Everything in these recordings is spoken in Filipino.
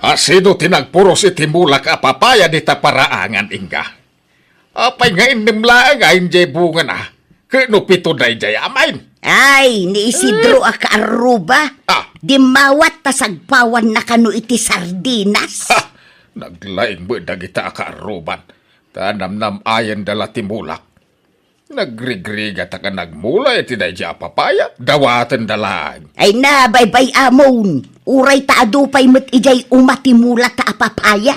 Asido tinagpuros iti mulak a papaya di taparaangan ingga. Apay nga inimla nga injay bunga na. Kano pito day jay amain. Ay, ni Isidro a kaaruba. Di mawat tasagpawan na kano iti sardinas. Naglaing mo dagita a kaaruban. Tanam-nam ayan dala ti mulak. Nagrigriga ta ka nagmula iti day jay a papaya. Dawatan dalaan. Ay na, bay-bay amon. Uray ta adupay met ijay umatimula ta a papaya.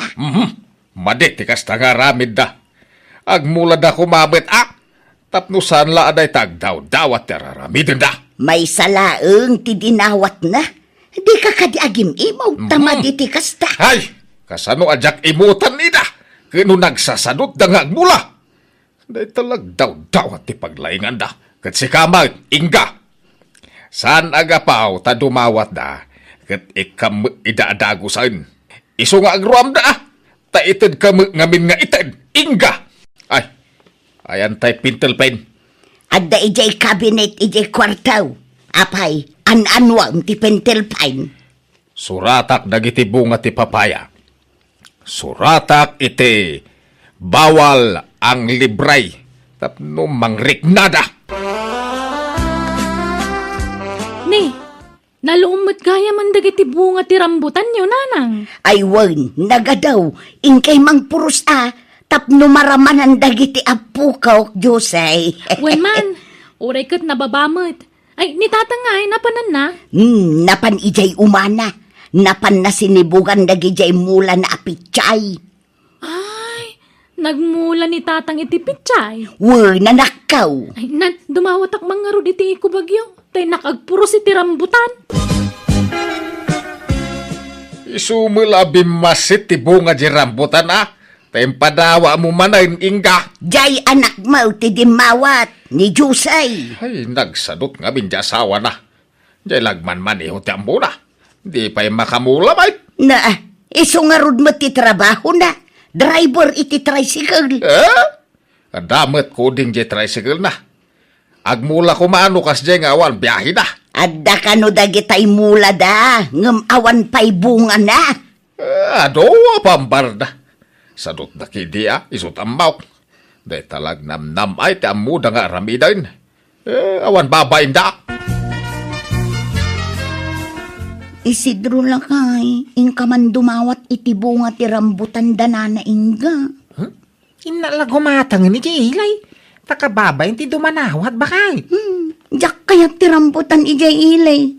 Madit ti kasta nga ramid da. Agmula da kumabit tapnusan la aday tagdaw-dawat teraramidin da. May salaeng ti dinawat na. Di ka kadiagim imaw tama di ti kasta. Ay, kasano ajak imutan nida. Kano nagsasadot da nga agmula. Day talag daw-dawat ti paglaingan da. Kat si kamag, ingga. San agapaw ta dumawat da. Kat ikam idaadagusan. Iso nga agruam da. Ta itid kam ngamin nga itid. Ingga. Ay, ayan tay pintel pen. Adda ijay cabinet ijay kwartaw. Apay, an-anwam ti pintel pen. Suratak dagiti bunga ti papaya. Suratak iti bawal ang libray. Tapno mangriknada. Ni, nalumot gaya man dagiti bunga ti rambutan nyo, nanang. Ay wan, nagadaw, ingkay mang purus tapno maramanan dagiti apukaw, Jose. Wen man, uray kat nababamot. Ay, ni tatangay, napanan na. Napan ijay umana. Napan na sinibugan dagijay mula na apichay. Ay, nagmula ni tatang iti pichay. Nanakaw. Ay, dumawatak mga rod iti ikubagyo. Tay nakagpuros iti rambutan. Isumulabi masit ti bunga di rambutan Tempadawa mo manayin ingga. Jay anak mo ti dimawat ni Jusay. Ay, nagsadot nga bin di asawa na. Jay lagman man iho ti ambuna. Di pa'y makamula bay. Na, iso nga rod mo ti trabaho na. Driver iti tricycle. Kadamot ko din di tricycle na. Agmula ko maano kas jay nga awan biyahe na. Adda ka no dagitay mula da. Ngam awan pa'y bunga na. Ado, pambarda. Sadot na kidia, isot amaw. Day talag nam ay ti amuda nga ramidain. Awan babain da. Isidro lakay, ingka man dumawat iti bunga ti rambutan danana ingga. Inalag humatang ni Jilay. Takababayin ti dumanawat bakay. Jak kayat ti rambutan ijay ilay.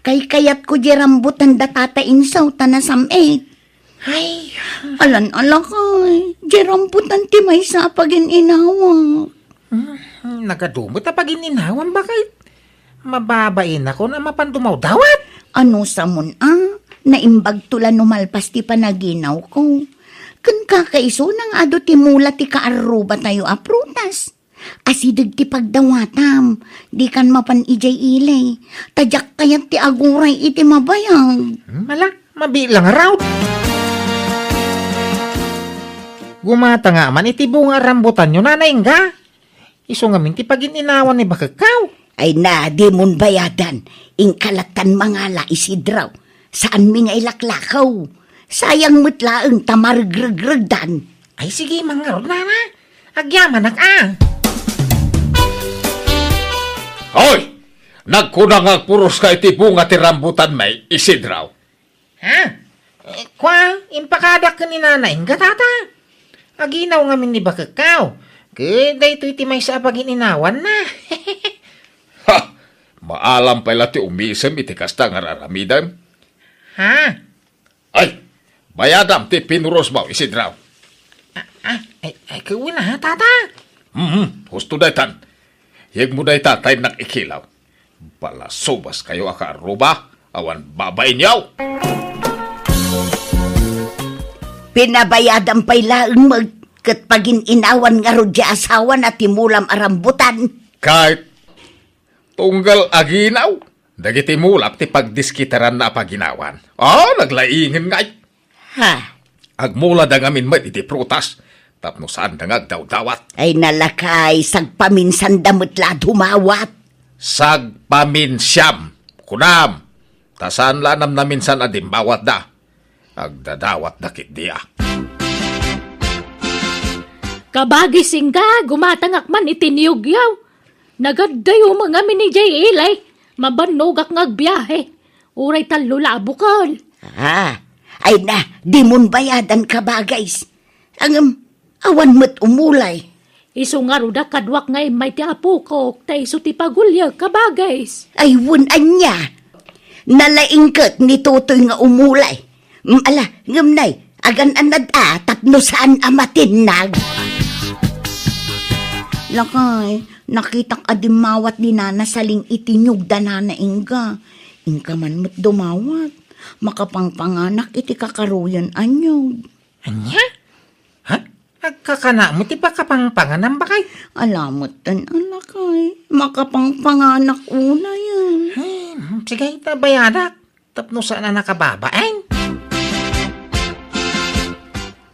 Kay kayat ko di rambutan datata insaw tanasamit. Ay, Alan-ala kay, di rambutan ti may sa pagin inawak. nagadumot na pag-ininawan bakay. Mababain ako na mapandumaw dawat. Ano sa mun naimbag tula numalpas ti panaginaw ko. Kan kakaiso nang ado ti mula ti kaaruba tayo prutas. Asidag ti pagdawatam, di kan mapan ijay ilay. Tadyak kayat ti aguray iti mabayag. Mabilang raw. Gumata nga man iti bunga rambutan nyo, nanay nga. Iso nga min ti pag-ininawan ni bakakaw. Ay na, di mon bayadan. Ingkalatan mangala Isidraw. Saan mi nga ilaklakaw? Sayang mutlaeng tamargragregdan. Ay sige, mangarod nana. Agyaman Hoy! Nagkunang puros ka iti bunga ti rambutan may Isidraw. Ha? Kwa, impakadak ka ni nanay nga tata. Aginaw nga min ni bakakaw. Kaya ito iti may sa pag-ininawan na. Maalam pala ti umisem iti kasta nga raramidan. Ha? Ay, bayadam ti pinuros mo, Isidraw. Ay, kawin na ha, tata. Husto daytan. Yag mo day tatay nakikilaw. Palasubas kayo akaruba, awan babain yaw. Pinabayadan pa'y laeng kat pagin-inawan nga rodya asawa na timulam arambutan. Kahit tunggal aginaw, dagiti mulap ti pagdiskitaran na paginawan. Naglaingin ngay. Ha? Agmula da ngamin met iti prutas, tapno saan da ngagdaw-dawat. Ay nalakay, sagpaminsan damitla dumawat. Sagpaminsyam, kunam, tasan lanam na minsan adimbawat da. Agdadawat dakit diya. Kabagi singga, gumatangak man itiniyugyaw. Nagadayo mga minijay ilay. Mabanogak ngagbiyahe. Uray talo labukol. Ay na, di mon bayadan ka ba, guys? Ang awan mo't umulay. Iso nga ruda kadwak ngay may tiapukok. Ta iso ti pagulya kabagays. Ay anya. Nalaingkat ni Tutoy nga umulay. Ala, ngamnay, agan anad tapno saan amatinag. Lakay, nakitak adimawat ni Nana saling itinyog da Nana Inga. Inka man mo't dumawat. Makapangpanganak iti kakaruyan anyog. Anya? Ha? Agkakana mo ti pakapangpanganan ba kay? Alamot tan alakay. Makapangpanganak una yan. Sige, tabayadak. Tapno saan na nakababain?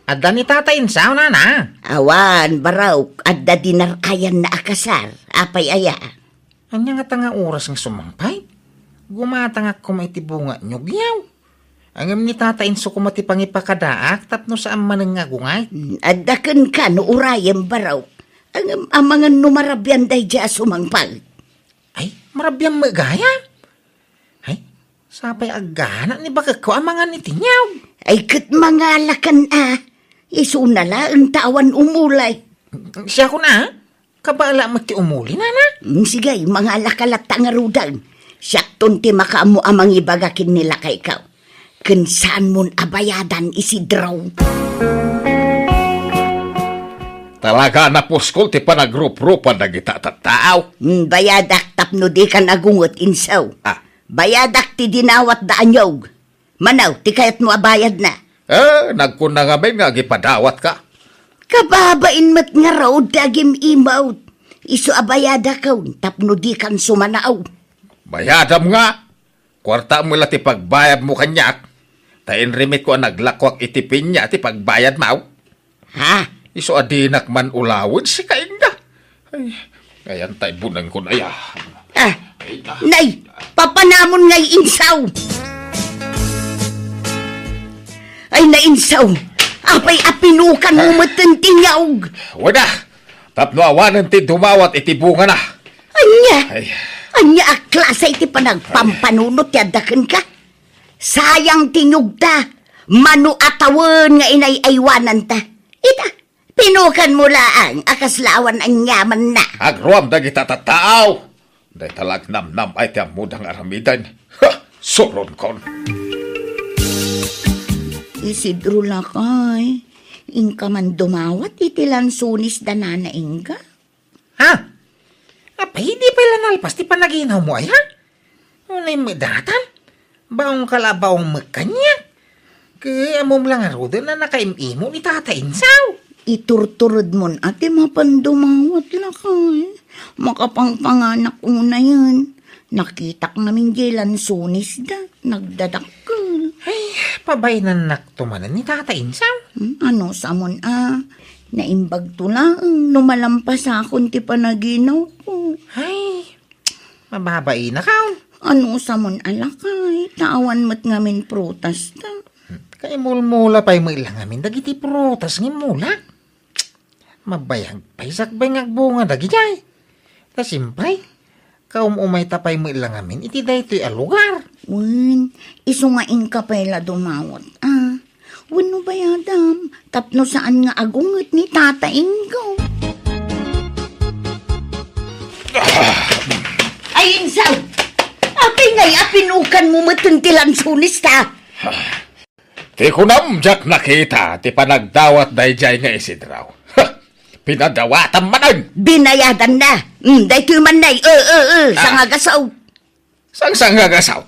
Adda ni Tata Insaw na na. Awan, baraw, adda dinarayan na akasar. Apay aya. Anya nga tanga oras ng sumampay? Gumatangak kumaitibunga nyugyaw. Angam ni Tata Inso kumatipangipakadaak tapno saan manang nga gungay. Adda kan ka no urayang baraw. Ang mga numarabyan day dya sumangpal. Ay, marabyan magaya. Ay, sapay agana ni baka ko ang mga nitinyaw. Ay kat mga lakan isunala ang tawan umulay. Siya ko na, kabala mo ti umuli na na. Sige, mga lakalata nga rudang. Siyakton ti makaamu amang ibagakin nila kay ikaw. Kansaan mon abayadan isidraw. Talaga na puskol ti panagrup-rupan na kita tataaw. Bayadak tapno di ka nagungot insaw. Bayadak ti dinawat da anyog. Manaw, ti kayat mo abayad na. Nagkuna nga may nga gipadawat ka. Kababain mat nga raw dagim imawt. Iso abayada kaw, tapno di kan sumanaaw. Bayadam nga. Kwarta mo lang ti pagbayad mo kanyak. Tain rimit ko ang naglakwak itipin niya ti pagbayad mo. Ha? Iso adinak man ulawin si kainga. Ay, ngayon tayo bunang ko na ya. Nay, papanamon ngay insaw. Ay nainsaw, apay apinukan mo matantinyaw. Wala, tapno awanan ti dumawat itibunga na. Anya aklasa iti panagpampanunot yadakan ka. Sayang tinyugta, manu atawan nga inay-aywanan ta. Ita, pinukan mo laang, akaslawan ang yaman na. Agruam da kita tataaw. Day talag nam-nam ay tiyang mudang aramidan. Suron kon. Isidro lakay, ingka man dumawat iti lansunis da Nana Inga. Ha? Apay, di pa ilan alpas ti panaginaw mo ay ha? Unay medatan? Baong kalabawang magkanya? Kaya amom lang arudo na nakaimimo ni Tata Insaw. Iturturod mon ati mapandumawat lakay. Makapangpanganak una yan. Nakitak namin jelan sunis da. Nagdadakkel. Ay, pabay na naktumanan ni Tata Insaw. Ano samon naimbag tulang lumalampas akon ti panaginaw ko. Ay, mababay na ka. Ano samon alakay. Taawan mo't ngamin prutas ta. Kay mulmula pa'y mailang amin dagiti prutas ng mula. Mabayag pa'y sakbay ngagbunga dagijay. Ta simpray, kaum umay tapay mailang amin iti daytoy a lugar. Iso nga ingka pala dumawat. Wano bayadam, tapno saan nga agungot ni Tata Ingo. Ay, Insaw! Apay nga'y apinukan mo matuntilan sunis ta. Ti kunam jak nakita ti panagdawat dayjay nga isidraw. Pinadawatan manan. Binayadan na. Daytoy man nay. Sangagasaw. Sangagasaw.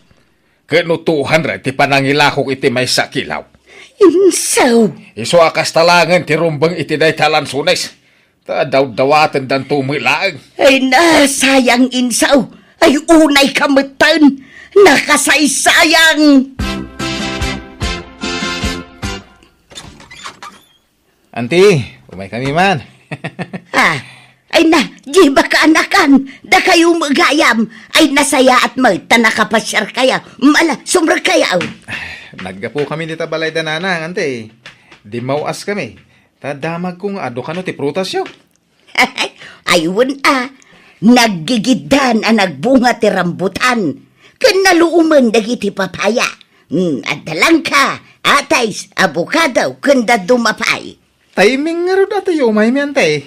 Kenutuhan rin ti panangilakok iti may sakilaw. Insaw. Iso akas talangan ti rumbang iti daytalan sunes. Ta daw-dawatan dan tumilaang. Ay na, sayang Insaw. Ay unay kamutan. Nakasaysayang. Auntie, umay kami man. Ay na, di ba kaanakan? Da kayo magayam. Ay nasaya at may tanakapasyar kaya. Mala, sumra kaya. Naggapo kami dita balay dananang, ante. Di mauas kami. Tadamag kong ado ka no ti prutas yo. Ayun naggigidan ang nagbunga ti rambutan. Kan naluuman dagiti papaya. Adalang ka, atays, abukado, kanda dumapay. Timing nga ro dati yo, may ante.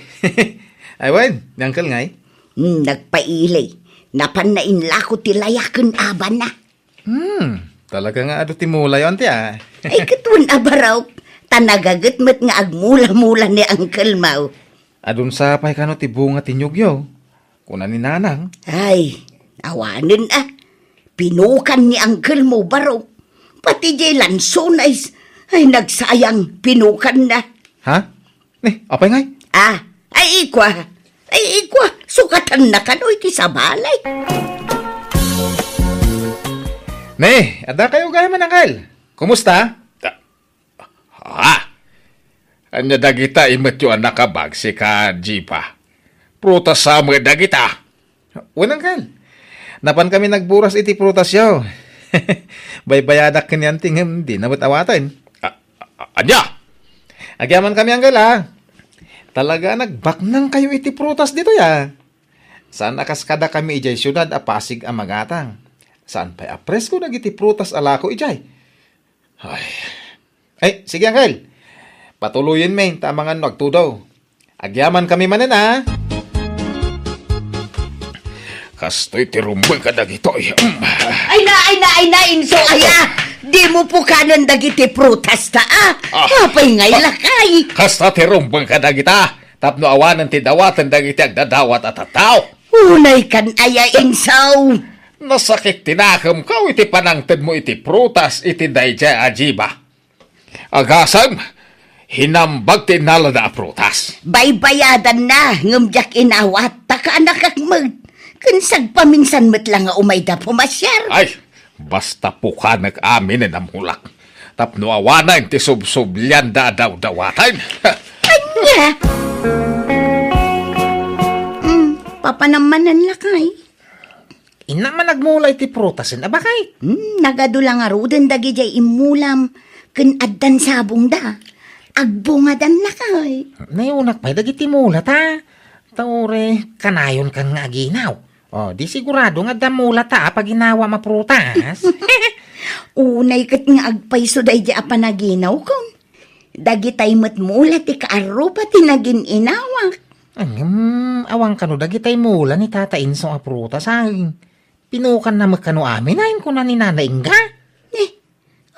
Aywan, nangkal ngay. Nagpailay. Napanain lako ti layakan aban na. Talaga nga ado ti mulay ante Ay katun abaraw. Tanagagat met nga agmula-mula ni Uncle Mau. Adun sa pay kano ti bunga ti nyugyo. Kuna ni nanang. Ay, awanin Pinukan ni Uncle Mau baraw. Pati jay lansonais. Ay nagsayang pinukan na. Ha? Apay ngay? Ay ikwa. Sukatan na kanoy ti sabalay. Ada kayo gaya manangkal. Kumusta? Anya dagita imet yung anak kabag si ka Jipa. Prutas sa mga dagita. Unang kal. Napan kami nagburas iti prutas yaw. Baybayadak kanyan tingem di na awatan. Anya? Agyaman kami ang gala. Talaga nagbaknang kayo iti prutas dito ya. Saan akaskada kami ijay syudad a Pasig a Magatang. Saan pa'y apresko nagiti prutas alako ijay. Ay, sige Angel. Patuloyin may tamangan nagtudaw. Agyaman kami manan Kastoy tirumbay ka dagito. Ay na, inso Di mo po kanan dagiti prutas ta Apay ngay lakay. Kasta tirumbay ka dagita. Tapno awanan ti dawatan dagiti agdadawat at ataw. Unay kan aya insaw. Nasakit tinakam ka iti panangtad mo iti prutas iti dayjay ajiba. Agasam, hinambag ti nalada a prutas. Baybayadan na, ngumjak inawat, taka nakakmag. Kansag paminsan met lang nga umayda pumasyar. Ay, basta po ka nag-amin na namulak. Tapno awanan ti subsublyan da daw-dawatan. Anya? Papanamanan lakay. Ina man nagmulay ti prutasin, abakay. Nagadulang aruden dagi jay imulam. Kan addan sabong da. Agbungadan lakay. Nayunak pa'y dagiti mulat Taure, kanayon kang nga aginaw. Di sigurado nga damula pag ginawa maprutas. Unay kat nga agpayso day di apanaginaw kon. Dagitay matmula ti kaarupa ti nagin inawak. Awang kano dagitay mula ni Tata Insong a prutas Pinukan na magkano amin ayon ko na ni nanaing ka.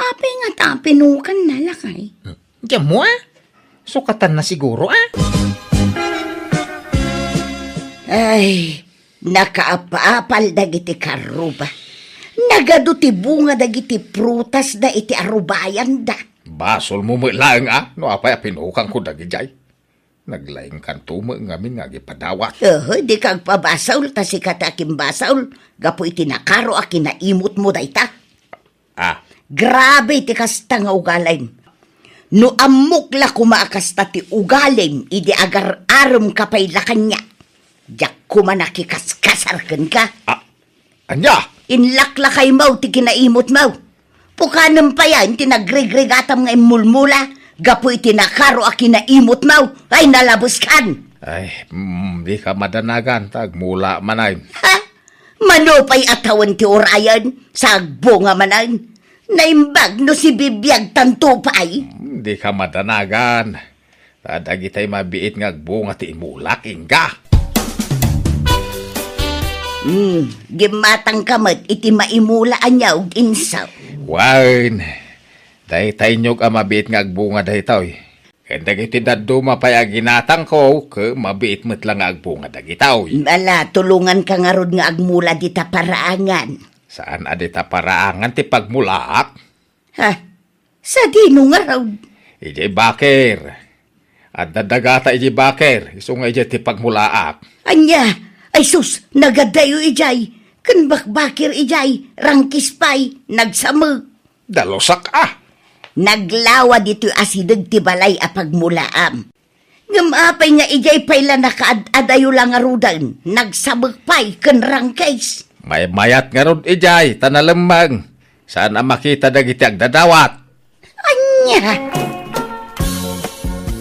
Apay nga pinukan na lakay. Diyan mo Sukatan na siguro Ay, nakaapapal dagiti karuba. Nagado ti bunga dagiti prutas da iti arubayan da. Basol mo lang no apay pinukang ko dagijay. Naglaing kantumo ngamin nga gipadawat. Di kag pabasaul ta si katakim basaul. Gapo iti nakaro a kinaimot mo dayta. Grabe ti kasta nga ugalim. No amok la kumaakasta ti ugalim, idi agar arum kapay lakanya. Diyak kumanakikaskasarkan ka. Anya? Inlaklakay mo ti kinaimot mo. Pukanam pa yan, tinagregregatam nga imulmula. Gapo iti nakaro a kinaimot mo. Ay nalabos kan. Ay, di ka madanagan. Tagmula manay. Manopay atawan ti orayan. Sagbo nga manay. Naimbag no si bibiyag tantupay. Di ka madanagan. Tadagitay mabiit nga bunga ti imulak ingga. Gimatang kamat iti maimulaan niya og insaw. Wine. Dahitay nyog ang mabiit nga agbunga dahitaw. Kanda iti daddo mapay ginatang ko, ke mabiit mo't lang agbunga dagitaw. Mala, tulungan ka nga rod nga agmula dita paraangan. Saan adita paraangan ti pagmulaak? Sa dino nga rod? Ije baker. At dadagata ije baker. Iso nga ije ti pagmulaak. Anya, ay sus, nagadayo ijay. Kan bakbakir ijay, rangkis pay, nagsamag. Dalosak Naglawa dito asidag ti balay a pagmulaam. Ngamapay nga ijay pay la nakaadayo lang arudan, nagsamag pay kan rangkis. May mayat nga rod ijay, tanalamang. Sana makita dagiti agdadawat. Anya!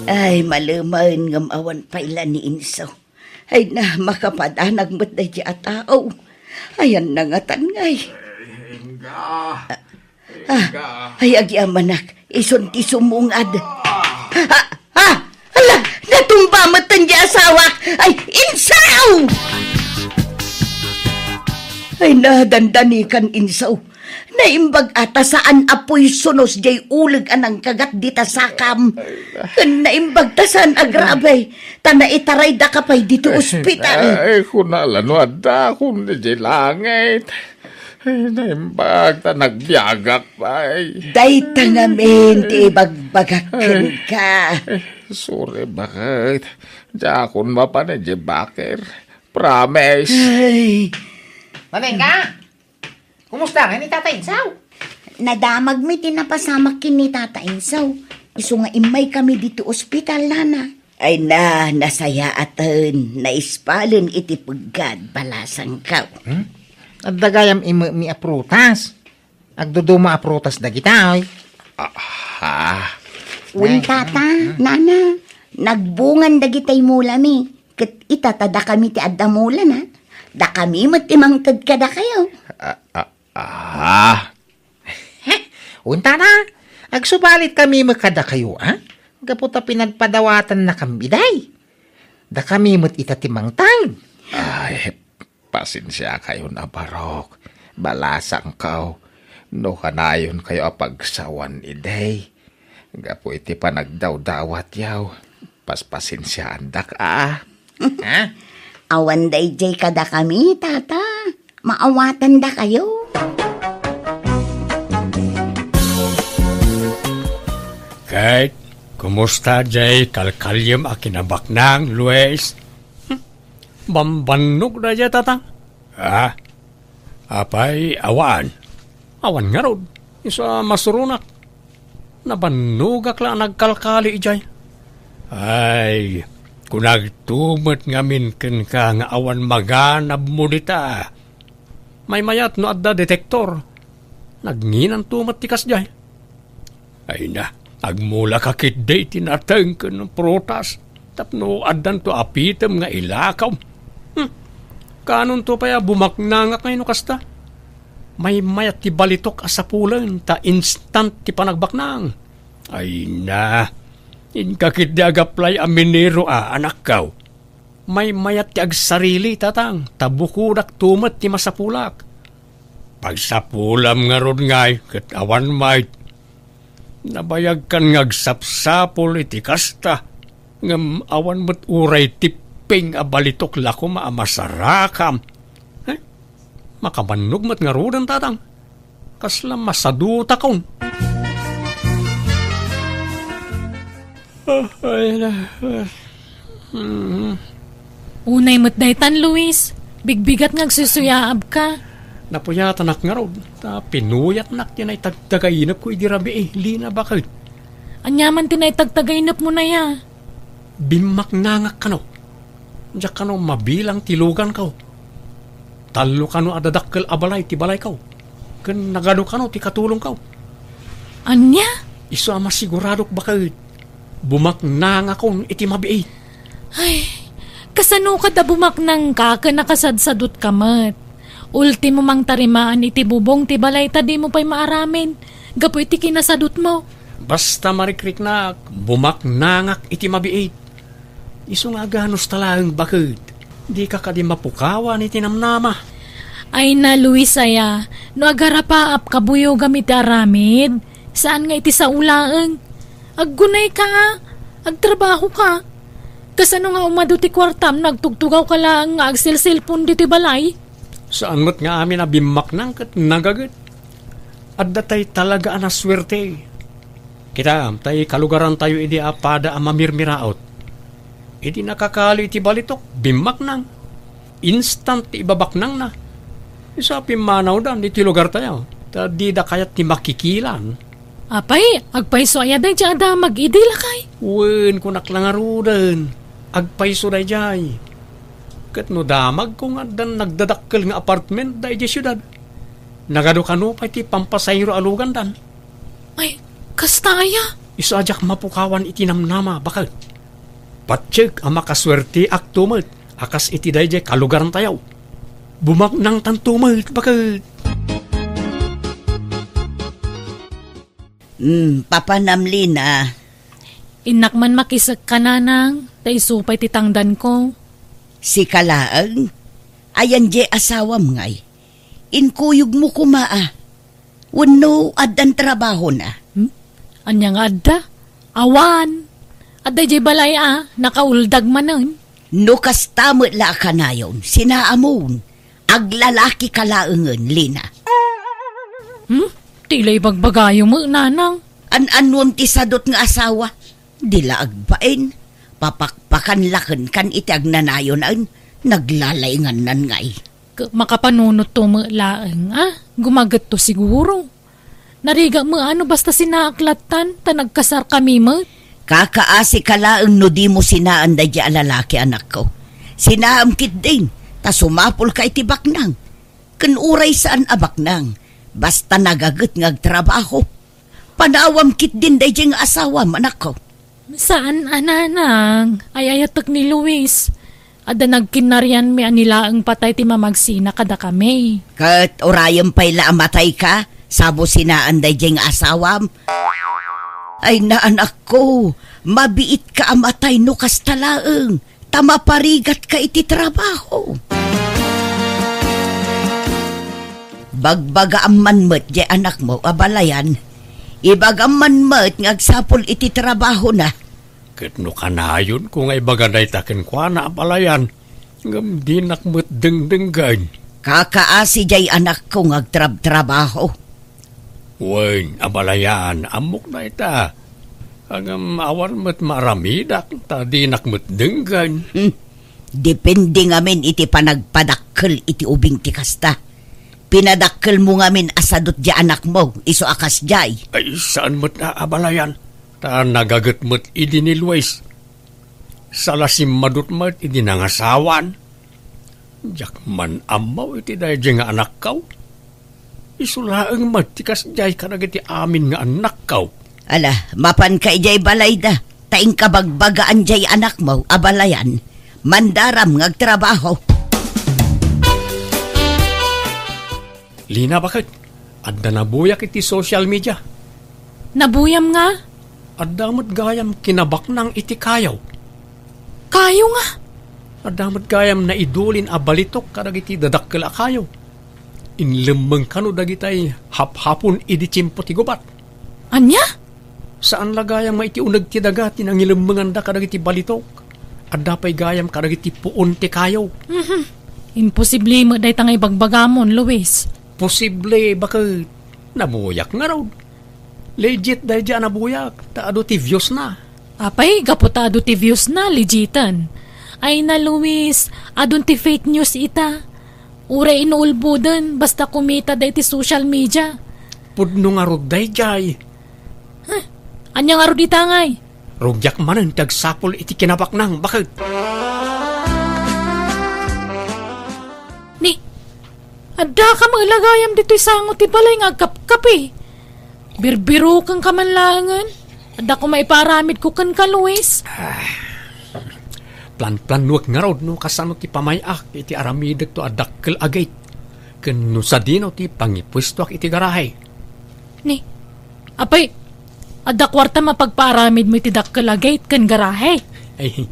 Ay, maluman ngam awan paila ni Insaw. Ay na, makapadanag mo't na di tao. Ayan na nga tangay. Ay, agyamanak, isunti sumungad. Hala, natumba mo't di asawa. Ay, Insaw! Ay, nadandanikan Insaw. Naimbag ata saan apoy sunos jay uleg anang kagat dita sakam. Naimbag ta saan agrabay. Tana itaray da kapay dito ospital. Ay, kunalan wada kun di langit. Ay, naimbag ta nagbiagak pa. Day tangamin ti bagbagakan ka. Sorry, bakit? Jakon mapanay di bakir. Promise. Ay, Manengka! Kumusta nga ni Tata Insaw? nadamag mi tinapasamak kini Tata Insaw. Isu nga imay kami dito ospital nana. Ay na, nasaya aten, naispalin iti pagad balasang kaw. At dagayam mi aprutas. Agduduma aprutas da kita, oy. Uy, Tata, nana, nagbungan dagitay mula mi. Kat itatada kami ti adda mula na. Da kami matimangtad kada kayo. Unta na, agsubalit kami makada kayo, ha? Gaputa pinagpadawatan na kami, day. Da kami mo't itatimang tang. Ay, pasensya kayo na barok. Balasang kaw. No kanayon kayo apagsawan iday. Gapo iti pa nagdaw-dawat yaw. Paspasensyaan da ka. Ha? Awan day jay kada kami, Tata. Maawatan da kayo. Kahit, kumusta jay kalkalyem a kinabaknang, Luis? Bambanok na jay tatang? Apay, awan. Awan nga rod. Isa masurunak. Nabanugak lang nagkalkali jay. Ay, kung nagtumot ngamin ken ka nga awan maganab mo dita. May mayat no adda detektor. Nagnginan tumot tikas jay. Ay na. Agmula kakit day tinatang ka ng protas. Tapno adan to apitem nga ilakaw. Kanon to paya bumaknangak ngayon kasta. May mayat ti balitok asapulan ta instant ti panagbaknang. Ay na. Inkakit di agaplay aminero anak kaw. May mayat ti agsarili tatang. Tabukudak tumat ti masapulak. Pagsapulam nga ron ngay kat awan may nabayag kan ngagsapsapol iti kasta ngam awan mo't uray tiping abalitok lako maamasarakam. Makabannog mo't nga rudan tatang kasla masaduta kaun. Unay mo't daytan, Luis. Bigbigat ngagsusuyaab ka. Napuyatan nak nga rod. Pinuyat nak yan ay tagtagainap ko idirabi lina bakit. Anyaman tinay tagtagainap mo na ya. Bimak nangak kano. Diyak kano mabilang tilugan kaw. Talo kano adadakkel abalay ti balay kaw. Ken nagado kano ti katulong kaw. Anya? Isu ama siguradok bakit. Bumak nangak kon iti mabiit. Ay, kasano ka da bumaknang ka nakasadsadot kamat. Ultimo mang tarimaan iti bubong ti balay ta di mo pa'y maaramin. Gapo iti kinasadot mo. Basta marikrik na bumak nangak iti mabiit. Isu nga ganos talang bakit. Di ka kadi mapukawan iti namnama. Ay na, Luis aya. No agarapaap kabuyo gamit aramid. Saan nga iti sa ulaeng? Aggunay ka. Agtrabaho ka. Kasano nga umado ti kwartam nagtugtugaw ka lang nga agsilsilpon di ti balay? Saan mo't nga amin na bimak nang kat nagagat. At datay talaga anaswerte. Kita, tay kalugaran tayo idi apada amamirmiraot. Idi nakakali iti balitok, bimak nang. Instant ibabak nang na. Isa pimanaw dan iti lugar tayo. Ta di da kayat ti makikilan. Apay, agpaiso ayaday di ada mag-idila kay. Wen kunak lang arudan. Agpaiso day jay. Kat no damag kung adan nagdadakkel nga apartment day di syudad. Nagado kano pa iti pampasayro alugan dan. Ay, kastaya. Isajak mapukawan iti namnama bakal. Patsik ang makaswerte ak tumot. Akas iti dayjay kalugaran tayaw. Bumaknang tantumot bakal. Papanamlina. Inak man makisak ka nanang, tay supay titangdan ko. Si Kalaang, ayan je asawam ngay. Inkuyog mo kumaa. Wano adan trabaho na. Anya nga adda? Awan. Adda jay balay nakauldag manon. No kastamot la ka na yun, sinaamon. Aglalaki kalaangan, Lina. Tilay bagbagayo mo, nanang. An-anon ti sadot nga asawa. Dila agbain. Papakpakan lakan kan iti agnanayon an. Naglalayngan nan ngay. Makapanunot to mo laang, Gumagat to siguro. Nariga mo basta sinaaklatan, ta nagkasar kami mo. Kakaasi ka laang no di mo sinaan da di alalaki anak ko. Sinaamkit din, ta sumapol ka iti baknang. Kanuray saan abaknang, basta nagagat ngagtrabaho. Panawam kit din da di nga asawam anak ko. Saan ananang? Ay ayatok ni Luis. Ada nagkinaryan mi anilaang patay ti mamagsina kada kami. Kat orayam pa'y laamatay ka, sabo sinaan da di nga asawam. Ay na anak ko, mabiit ka amatay no kastalaang, tamaparigat ka iti trabaho. Bagbaga amman met di anak mo, abalayan. Ibagam manmet ngagsapol iti trabaho na. Ket no kanayon kung ay bagaday taken kwa na apalayan. Ngam di nakmet dengdenggan. Kakaasi jay anak ko ngagtrabaho. Wen, abalayan, amok na ita. Agam awan met maramidak, ta di nakmet denggan. Depende ngamin iti panagpadakkel iti ubing ti kasta. Pinadakkel mo ngamin asadot di anak mo, iso akas jay. Ay, saan mo't na abalayan? Ta nagagat mo't idi ni Luis. Salasim madut mo't idi nangasawan. Jak man amaw iti dahi nga anak kaw. Isulaang mo't tikas jay karag iti amin nga anak kaw. Ala, mapan ka jay balay da. Taing kabagbagaan jay anak mo, abalayan. Mandaram ngagtrabaho. Lina, bakit? Adda nabuyak iti social media. Nabuyam nga? Adda mo't gayam kinabak ng iti kayaw. Kayo nga? Adda mo't gayam na idulin abalitok karag iti dadakkel a kayaw. Inlemeng kano dagitay hap-hapon idi tiyempo ti gubat. Anya? Saan lagayam maiti unag ti dagati nang ilemengan da karag iti balitok. Adda pa'y gayam karag iti puon ti kayaw. Imposible mo day tangay bagbagamon, Luis. Posible bakit nabuyak nga raw. Legit dahil dyan nabuyak. Taado ti views na. Apay, gaputado ti views na, legitan. Ay na, Luis, adun ti fake news ita. Ure inuulbudan, basta kumita day ti social media. Pudno nga rod day jay. Anya nga rod itangay? Rugyak manan tagsapol iti kinapak nang. Bakit? Adda ka maglagayam dito'y sangot ti balay nga agkap-kapi. Birbiro kang kamanlangan. Adda ko maiparamid ko kan ka, Luis. Plan-plan nuwag nga raw no kasano ti pamayak iti aramidag to adakkel agay. Ken no sa dino ti pangipwesto iti garahay. Ni, apay, adda kwarta mapagparamid mo iti dakkel agay kan garahay. Ay,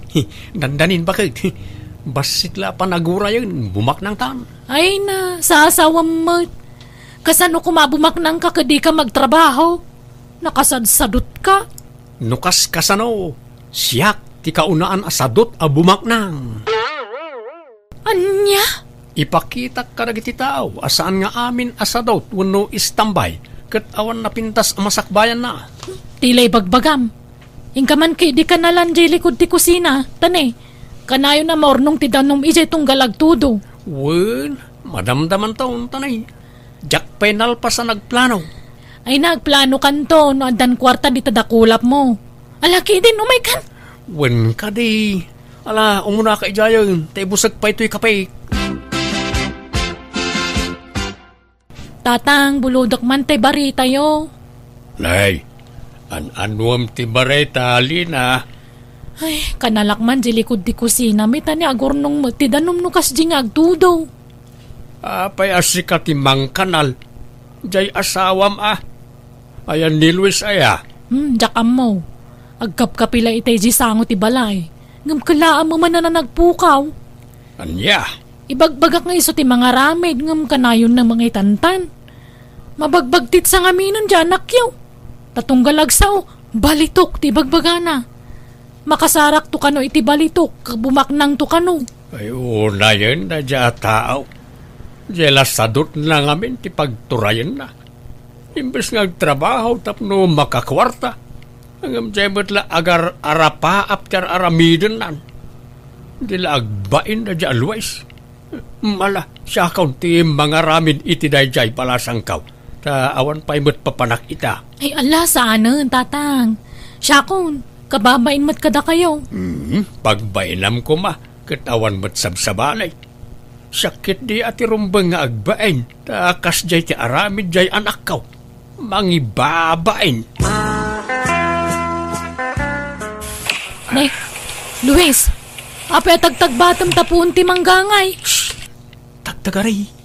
dandanin bakit? Basit la panagura yun, bumak ng tan. Ay na, sa asawam mo. Kasano kumabumak ng kakadi ka magtrabaho? Nakasadsadot ka? Nukas kasano, siyak ti kaunaan asadot a bumak nang. Anya? Ipakita ka iti tao, asaan nga amin asadot wano istambay, kat awan napintas amasakbayan na. Tilay bagbagam. Ingkaman kay di ka nalan jay likod ti kusina, tane. Kanayo na mornong ti danom ijay tong galagtudo. Wen, madamdaman taon tanay. Jak penal pa sa nagplano. Ay nagplano kanto no adan kwarta di tadakulap mo. Alaki din umay kan. Wen ka di. Ala, umuna ka ijayon. Tay busag pa ito'y kapay. Tatang, buludak man tay bari tayo. Nay, an-anuam ti bareta halina. Ay, kanalakman di likod di kusina. May tani agornong matidanom no kas di nga agdudo. Apay asika ti mang kanal. Jay asawam Ayan ni Luis aya. Jakam mo. Agkap-kapila itay di sango ti balay. Ngam kalaan mo man na nagpukaw. Anya? Ibagbagak nga iso ti mga ramid. Ngam kanayon ng mga itantan. Mabagbagtit sa ngaminon dyan nakyaw. Tatunggalag sao. Balitok ti bagbagana. Makasarak to kano iti balitok. Bumaknang to kano. Ay una yun na dya tao. Jelas sadot na ngamin ti pagturayan na. Imbes nga agtrabaho tapno makakwarta. Hanggang jemot la agar arapa apter aramidon nan. Di la agbain na dya always. Mala, siya kaunti mga ramin iti dayjay palasangkaw. Ta awan pa imot papanak ita. Ay ala, saan tatang? Siya kun, kababain mat kada kayo. Pagbainam ko katawan mat sabsabalay. Sakit di ati rumbang nga agbain. Ta kas jay ti aramid jay anak kaw. Mangibabain. Ne, Luis, apay tagtagbatam tapun ti manggangay. Shh! Tagtagaray.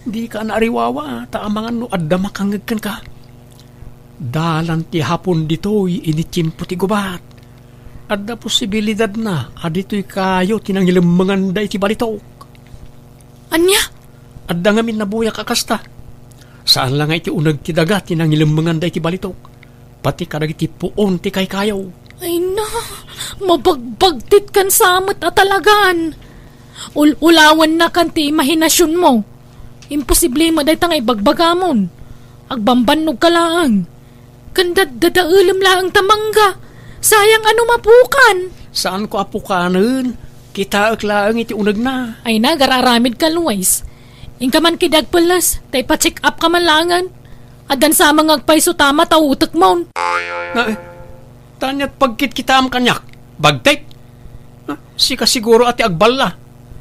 Di ka naariwawa. Taamangan no adda makangagkan ka. Dalan ti hapon dito'y initsimpo ti gubat. Adda posibilidad na adito'y kayo tinangilamangan day ti balitok. Anya? Adda ngamin nabuya kakasta. Saan lang ay ti unag ti dagat tinangilamangan day ti balitok. Pati kadag ti puon ti kay kayaw. Ay na, mabagbagtit kan samot at talagan. Ulawan na kan ti imahinasyon mo. Imposible mo day tangay bagbagamon. Agbambanog ka lang. Kandad dadaulam lang tamangga. Sayang ano mapukan. Saan ko apukanan? Kita lang iti unag na. Ay na, gararamid ka, Luis. Ingka man kidag pelas, tay pa-check up ka man langan. Adan sa mga agpaiso tama tautak mo. Tanya't pagkit kita am kanyak. Bagtek. Sika siguro ati agballa.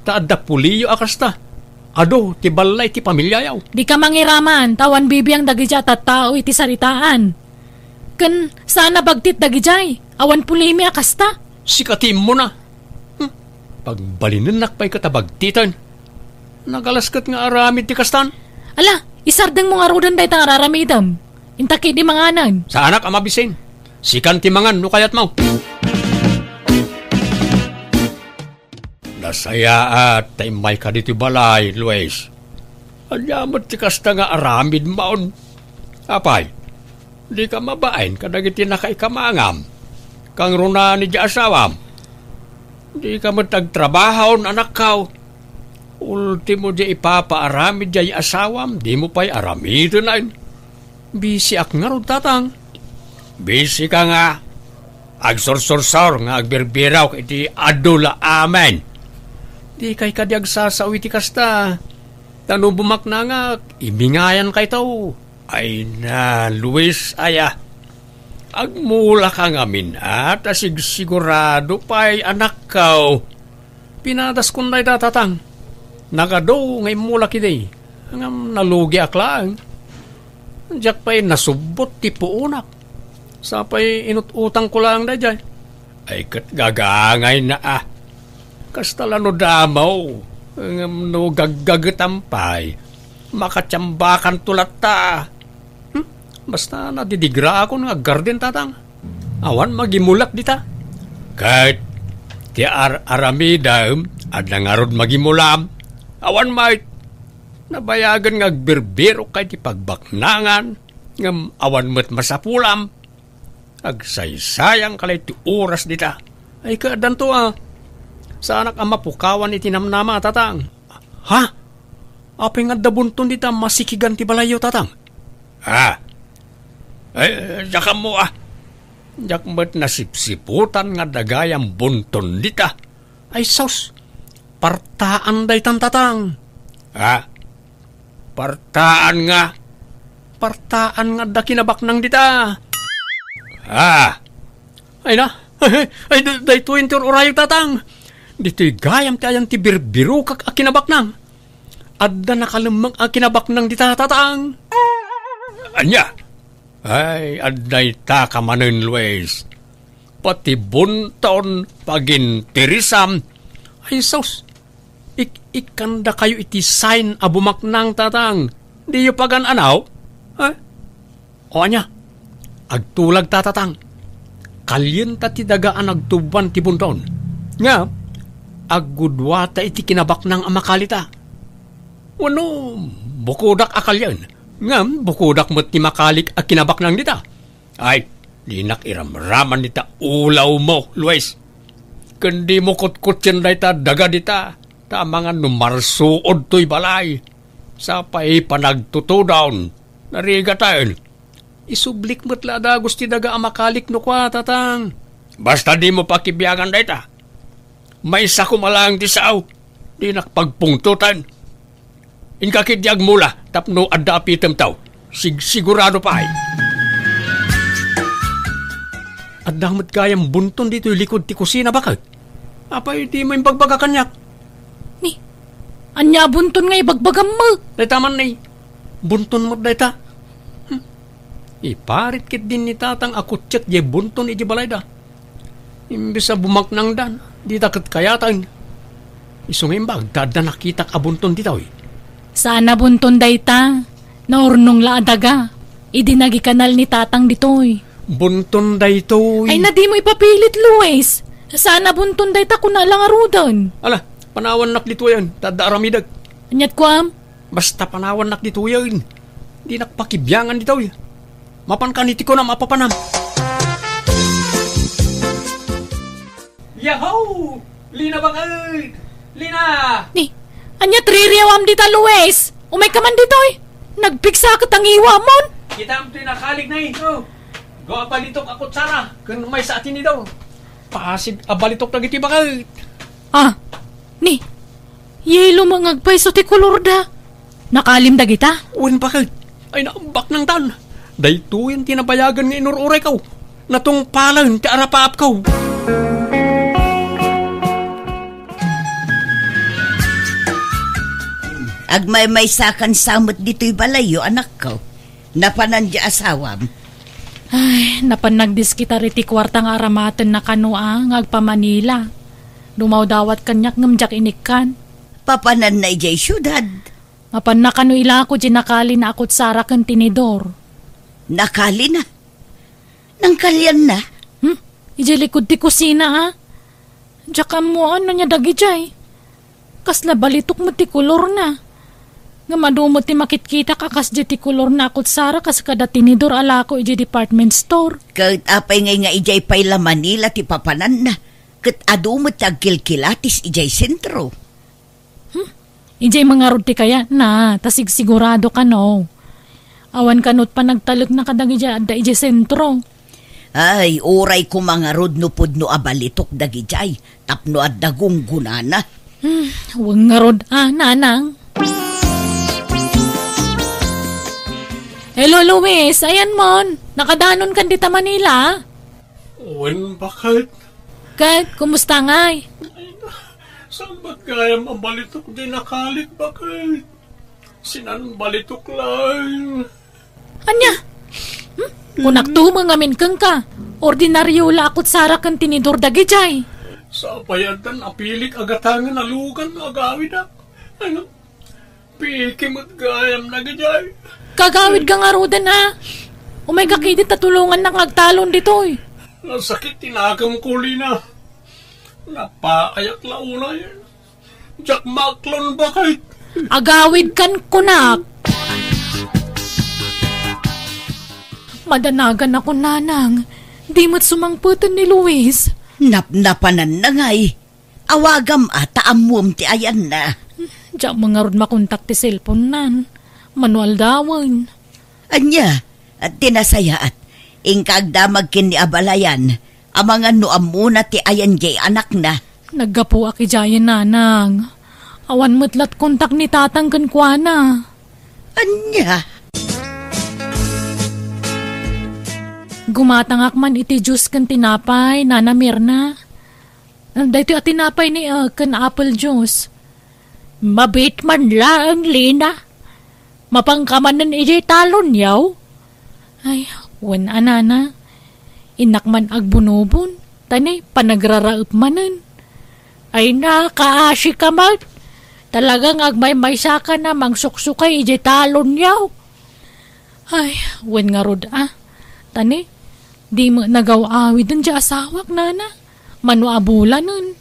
Taadda puliyo akasta. Ado, ti balay ti pamilyayaw. Di ka mangiraman, tawan bibiyang dagijat at tao iti saritaan. Kan sana bagtit dagijay, awan pulimi akasta. Sikatim mo na. Pagbalinan nakpay katabagtitan. Nagalaskat nga aramid ti kastan. Ala, isardeng mo nga rodan day tang araramidam. Intaki di manganan. Sa anak amabisin. Sikan ti mangan no kayat mo. Nasaya at taimay ka dito balay, Luis. Anyamat ti kasta nga aramid maon. Apay, di ka mabain kadagiti nakaikamangam. Kang runa ni di asawam. Di ka matagtrabaho anak kao. Ultimo di ipapaaramid di asawam, di mo pa'y aramidon na yun. Bisi ak nga ron tatang. Bisi ka nga. Agsorsor-sor nga agbirbiraw iti adula amen. Di kay kadi agsasawi ti kasta. Tano bumak na nga, ibingayan kay tao. Ay na, Luis, aya. Agmula ka nga min at sigurado pa'y anak kao. Pinadas kun na itatang. Nagado ngay mula kiday. Ang nalugi aklang. Diyak pa'y nasubot ti puunak. Sapay inututang ko lang na dyan. Ay kat gagangay na Kastala no damaw. No gaggagatampay. Makatsambakan tulat ta. Basta nadidigra ako ng garden tatang. Awan magimulak dita. Kahit ti aramidam at nangarod magimulam. Awan mait. Nabayagan nga agbirbiro kay ti pagbaknangan. Ngam awan mo't masapulam. Agsaysayang kalay ti oras dita. Ay kadanto sa anak ang mapukawan itinamnama tatang. Ha? Apay nga dabunton dita masikigan ti balayo tatang. Ay, jakam mo Jak mo't nasipsiputan nga dagayang bunton dita. Ay sos, partaan day tatang. Partaan nga da kinabaknang dita. Ay na, ay day 20 orayo tatang. Dito'y gayam ti ayan ti birbiru kak akinabaknang. adda nakalamang ang kinabak ng ditatatang. Anya, ay adday ta kamanin, Luis. Pati bunton pagin tirisam. Ay sus, ikanda kayo iti sign abumaknang tatang. Di yu pagan anaw? O anya, agtulag tatatang. Kalyen ta ti dagaan agtuban ti bunton. Nga, agudwata iti kinabak ng amakalita. Wano, bukudak akalyan. Nga, bukudak mo't ti makalik a kinabak ng dita. Ay, dinak iramraman dita ulaw mo, Luis. Kundi mo kutkutsin da ita daga dita. Ta mga numarsuod to'y balay. Sa pa'y panagtutudawn. Nariga tayo. Isublik mo't lada gusti daga amakalik no kwa, tatang. Basta di mo pakibiyagan da ita. May isa kumalang ti sao. Di nakpagpungtutan. Inkakidyag mula, tapno adda apitem tao. Sigurado pa ay. Adda mat kayang bunton dito yung likod ti kusina, bakit? Apay, di mo yung bagbaga kanyak. Ni, anya bunton nga ibagbagam mo. Daytaman na bunton mo dayta. Iparit kit din ni tatang akutsyak di bunton iji balay da. Imbis sa bumaknang dan, di takot kayatan. Isungay mbag, dada nakitak abunton dito eh. Sana bunton dayta. Naurnong laadaga. Idinagi kanal ni tatang ditoy. Bunton daytoy. Ay na di mo ipapilit, Luis. Sana bunton dayta kuna lang arudan. Ala, panawan nak dito yan. Tada aramidag. Anyat ko am? Basta panawan nak dito yan. Di nakpakibyangan dito yan. Mapan kaniti ko na mapapanam. Yahoo! Lina bakit? Lina! Ni, anyat ririawam dita, Luis. Umay ka man ditoy. Nagpiksa ka tang iwamon. Kita ang tinakalig na ito. Gawa balitok ako tsara. Kung may sa atin ito. Pasig abalitok na giti bakit? Ni, yelo mangagpay so ti kolor da. Nakalim da kita? Uwin bakit? Ay naambak ng tan. Dahito yung tinabayagan ng inururay kaw. Natong palang ti arapaap kaw. Agmay-may sakan samot dito'y balayo, anak ko. Napanandya asawam. Ay, napanagdis kita riti kwartang aramaten na kanua ngagpa Manila. Dumaw dawat kanyak ngamjak inikkan. Papanan na ijay syudad. Mapan na kanu ila ako jinakali na akot sara kan tinidor. Nakali na. Nangkalyan na. Ijay likod ti kusina ha. Diyak mo ano niya dagi jay. Kasla balitok mo ti kulor na. Nga madumot ti makitkita kakas di ti kulor na akot sara kas kada tinidor ala ko iji department store. Kat apay ngay nga ijay pay la Manila ti papanan na. Kat adumot agkilkilatis ijay sentro. Ijay mga rod ti kaya na, tasig sigurado ka no. Awan kanot pa nagtalog na kadagi dya da ijay sentro. Ay, oray ko mga rod no pud no abalitok dagi jay. Tapno at dagong gunana. Huwag nga rod, nanang. Hello, Luis. Ayan mon. Nakadanon kan dita Manila. Uwin bakit? Kat, kumusta ngay? Saan ba't kaya mabalitok di nakalit bakit? Sinan balitok lang. Anya? Kung nagtumang amin kang ka, ordinaryo lakot sara kan tinidor dagi jay. Sa payadan apilik agatangan alugan agawid ak. Ano? Pikimot gayam na gajay. Kagawid ka nga rodan ha. Umay kakidit at tulungan na ngagtalon ditoy. Nasakit tinagam kuli na. Napaayak launa yan. Jack Macklon bakit? Agawid kan kunak. Madanagan ako nanang. Di mo't sumangputan ni Luis. Napnapanan na ngay. Awagam ata amum ti ayan na. Diyak mga rod makontak ti cellphone nan. Manual dawan. Anya, at tinasaya at ingkagdamag kin ni abalayan. Amangan no amuna ti ayan jay anak na. Naggapu aki jayan nanang. Awan mutlat kontak ni tatang kan kuana. Anya? Gumatangak man iti juice kan tinapay, Nana Mirna. Dahito at tinapay ni kan apple juice. Mabit man lang, Lina. Mapangkamanan ijay talon yaw. Ay, wan anana. Inak man agbunobon. Tani, panagraraop manan. Ay na, kaasi ka man. Talagang agmay-maysa ka na mangsuksukay ijay talon yaw. Ay, wan nga rod Tani, di mo nagaw-awid ng asawak, nana. Manuabula nun.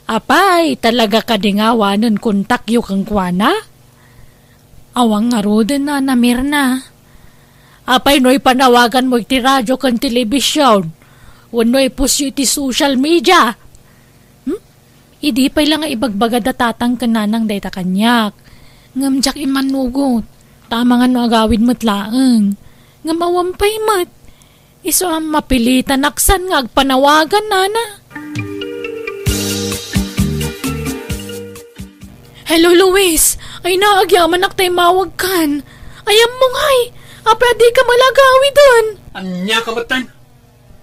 Apay, talaga kadingawa nun kontak yu kang kwana? Awang nga roden na namirna. Apay, no'y panawagan mo iti radyo kang telebisyon. Wano'y pusyo iti social media. Idi pa'y lang nga ibagbaga datatang kananang dayta kanyak. Ngamjak imanugot. Tama nga no agawid mo't laeng. Ngamawampay mat. Iso ang mapilitan aksan nga agpanawagan, nana. Hello, Luis. Ay naagyaman ak tayo mawag kan. Ayam mo ngay. Pwede ka malagawi doon. Anya ka matan?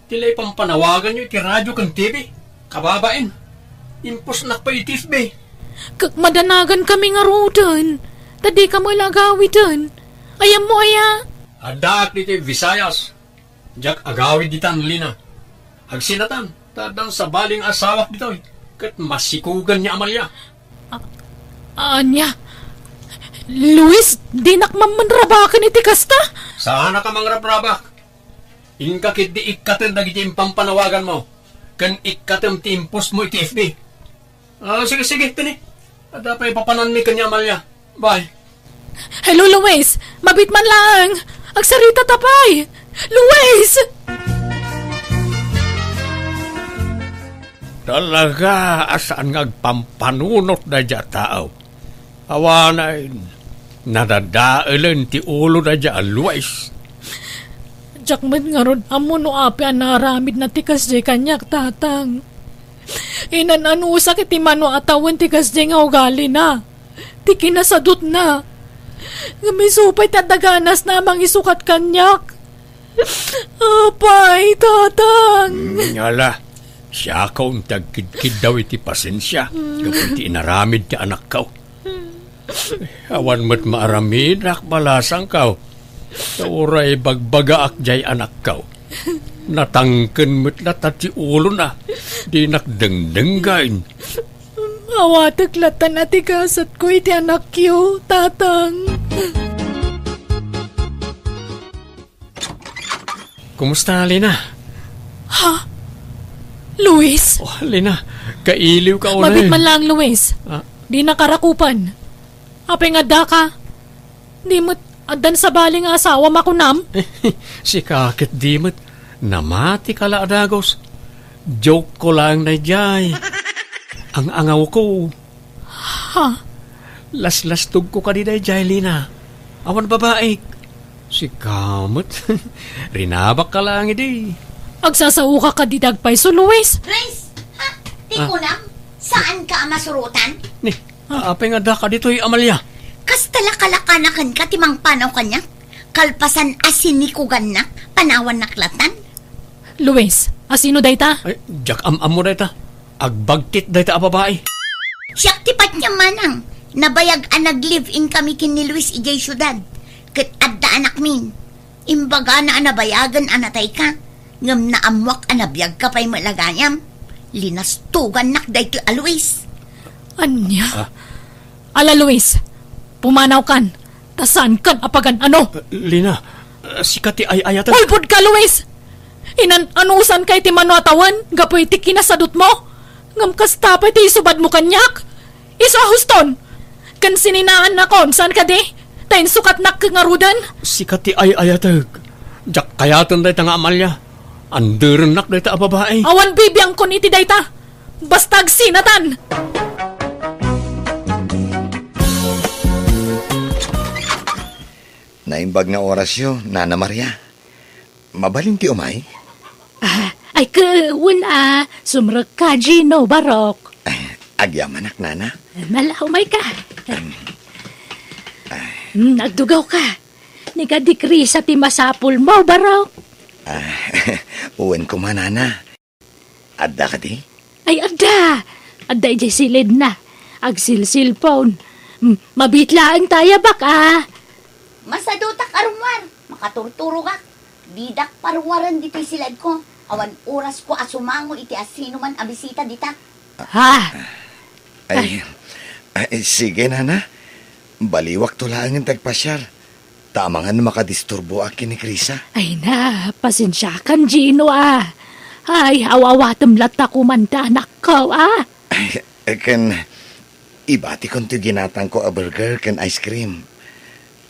Tilay pampanawagan nyo iti radyo kang TV. Kababain. Impos nak pa itif be. Madanagan kami nga rodan. Tadi ka malagawi doon. Ayam mo aya. Adak dito Visayas. Jak agawid ditan, Lina. Agsinatan. Tadang sa baling asawak dito. Kat masikugan niya Amalia. Anya? Luis, di nakmamanrabakan iti kasta? Sana ka mangrab-rabak. Inkakit di ikatem dagiti pampanawagan mo. Kan ikatem ti impos mo iti FB. Sige, tini. At dapat ipapanan mi kanya Amalia. Bye. Hello, Luis. Mabit man lang. Agsarita tapay. Luis! Talaga, asaan ngagpampanunot na dya tao. Awanay, nadadailan ti ulo na dya, Luis. Jakmat nga ron, amo no api naramid na tikas di kanyak tatang. Inanusak iti mano atawan tikas di nga ugali na. Ti kinasadot na. Nga may supay tadaganas na mang isukat kanyak. Apay, tatang. Ngala, siya kaong tagkidkid daw iti pasensya. Kapag ti inaramid ti anak kau. Awan mo't maaramid, akbalasang kau. Tauray bagbaga akjay anak kau. Natangken mo't latat ti ulo na. Di nakdengdenggain. Awatak latan ati kasat ko iti anak yo, tatang. Kumusta, Lina? Ha? Luis? Oh, Lina, kailiw ka una. Mabit man lang, Luis. Di nakarakupan. Apay nga da ka. Di mo't adan sa baling asawa makunam. Si kakit di mo't namati ka la adagos. Joke ko lang na jay. Ang angaw ko. Ha? Las-lastog ko ka di na jay, Lina. Awan babae. Si kamot. Rinabak ka lang edi. Agsasauka ka di dagpay so, Luis. Luis, ha? Di ko lang. Saan ka masurutan? Ni, apay nga da ka dito'y Amalia. Kastalaka-lakanakan ka timang panaw kanya. Kalpasan asin ni kuganak, panawan naklatan. Luis, asino dayta? Ay, jak am mo dayta. Agbagtit dayta a babae. Siyak tipat niya manang. Nabayag ang nag-live-in kami kin ni Luis ijay syudad. Kat adda anak min. Imbaga na anabayagan anatay ka. Ngam na amwak anabiyag ka pa'y malagayam. Linastugan nak dayto a Luis. Anya? Ala, Luis, pumanaw kan. Tasan kan apagan ano? Lina, sikati ay ayatan. Pulpud ka, Luis! Anusan kay ti mano atawan? Gapoy ti kinasadot mo? Ngam kastapay ti isubad mo kanyak? Iso ahuston! Kan sininaan na kon, saan ka di? Tayin sukat nak ngarudan? Sikati ay ayatag. Jak kayatan dayta nga Amalia. Anderan nak dayta a babae. Awan bibiyang kon iti dayta. Bastag sinatan! Naimbag nga orasyo, Nana Maria. Mabalin ti umay? Ay wala. Sumrag ka, Gino, Barok. Agyamanak, Nana. Malahumay ka. Nagdugaw ka. Nigadikri sa timasapul mo, Barok. Uwan ko man, Nana. Adda ka di? Ay, adda. Adda ijay silid na. agsilsilpon. Mabitlaan tayo baka. Masadutak arumar, makaturturo ka. Didak parwaran dito silad ko. Awan oras ko asumango iti asino man abisita dita. Ha? Ay, sige, nana. Baliwak to lang ang tagpasyar. Tama nga na makadisturbo akin ni Krisa. Ay na, pasensya kan Gino Ay, awawatam lata kumanda anak ko Ay, ibati kong ginatang ko a burger kan ice cream.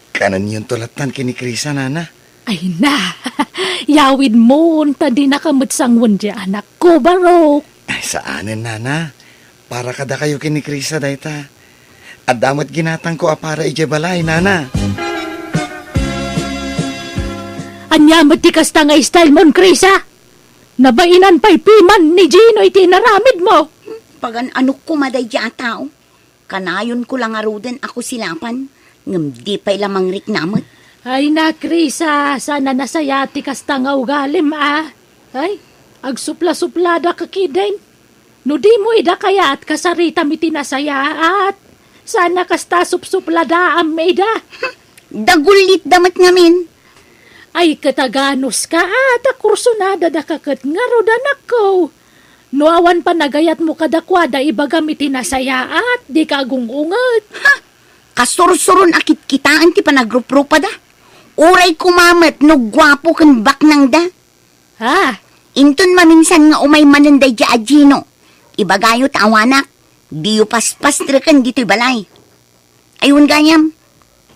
Kanan yung tulatan kini Krisa, nana. Ay na, yawid mo, tadi nakamutsang wundya anak ko, Barok. Ay, saanin, nana? Para kada kayo kini Krisa, dayta. At damat ginatang ko para ijebalay, nana. Anyamat ti kasta nga style mon, Krisa. Nabainan pa'y piman ni Gino iti naramid mo. Pagan ano ko maday di tao. Kanayon ko lang aruden ako silapan. Ngam di pa'y lamang rik namot. Ay na, Krisa, sana nasayati kasta nga ugalim, Ay, agsupla-suplada kakidain. No di mo ida kaya at kasarita mi tinasaya at sana kasta supsuplada am ida. Dagulit damat ngamin. Ay kataganos ka at akursunada da kakat nga rodanak ko. No awan pa nagayat mo kadakwada ibagam itinasaya at di ka agungungat. Ha! Kasursurun akit kitaan ti panagrupropa da. Uray kumamat no gwapo kan baknang da. Ha? Inton maminsan nga umay mananday di Gino. Ibagayot awanak. Diyo paspas trekan dito'y balay. Ayun ganyam.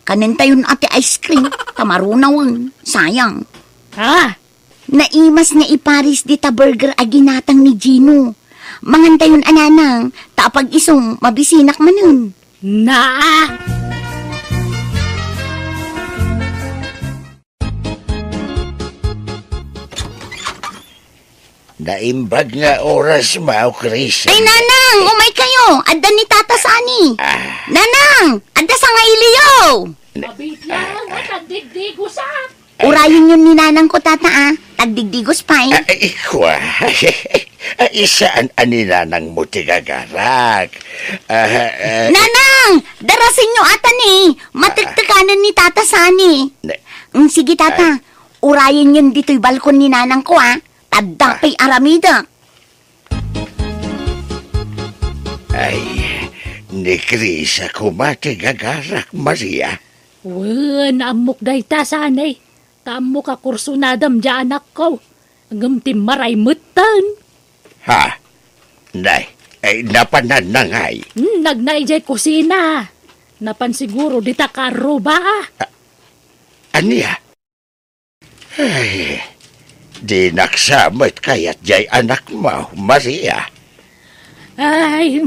Kanin tayon ati ice cream. Tamarunawan. Sayang. Ha? Naimas nga iparis di ta burger aginatang ni Gino. Mangantayon ananang. Tapag isong mabisinak manun. Naa! Naimbag nga oras mao, Chris. Ay, nanang! Umay kayo! Adda ni Tata Sani! Nanang! Adda sa nga iliyo! Mabit lang at agdigdigos Urayin yun ni nanang ko, Tata, Tagdigdigos pa eh. Ikwa. Isaan aninanang mo tigagarak. Nanang! Darasin nyo ata ni! Matiktikanan ni Tata Sani. Sige, Tata. Urayin yun dito'y balkon ni nanang ko, Taddak pa'y aramida. Ay, ni Krisa kumatigagarak, Maria. Wen, amok day ta sanay. Tamok akursunadam dya anak ko. Hanggang timaray mutan. Ha? Nay, ay napanan na ngay. Nagnay jay kusina. Napan siguro di ta karo ba? Aniya? Ay, di naksamit kaya't jay anak mo, Maria. Ay,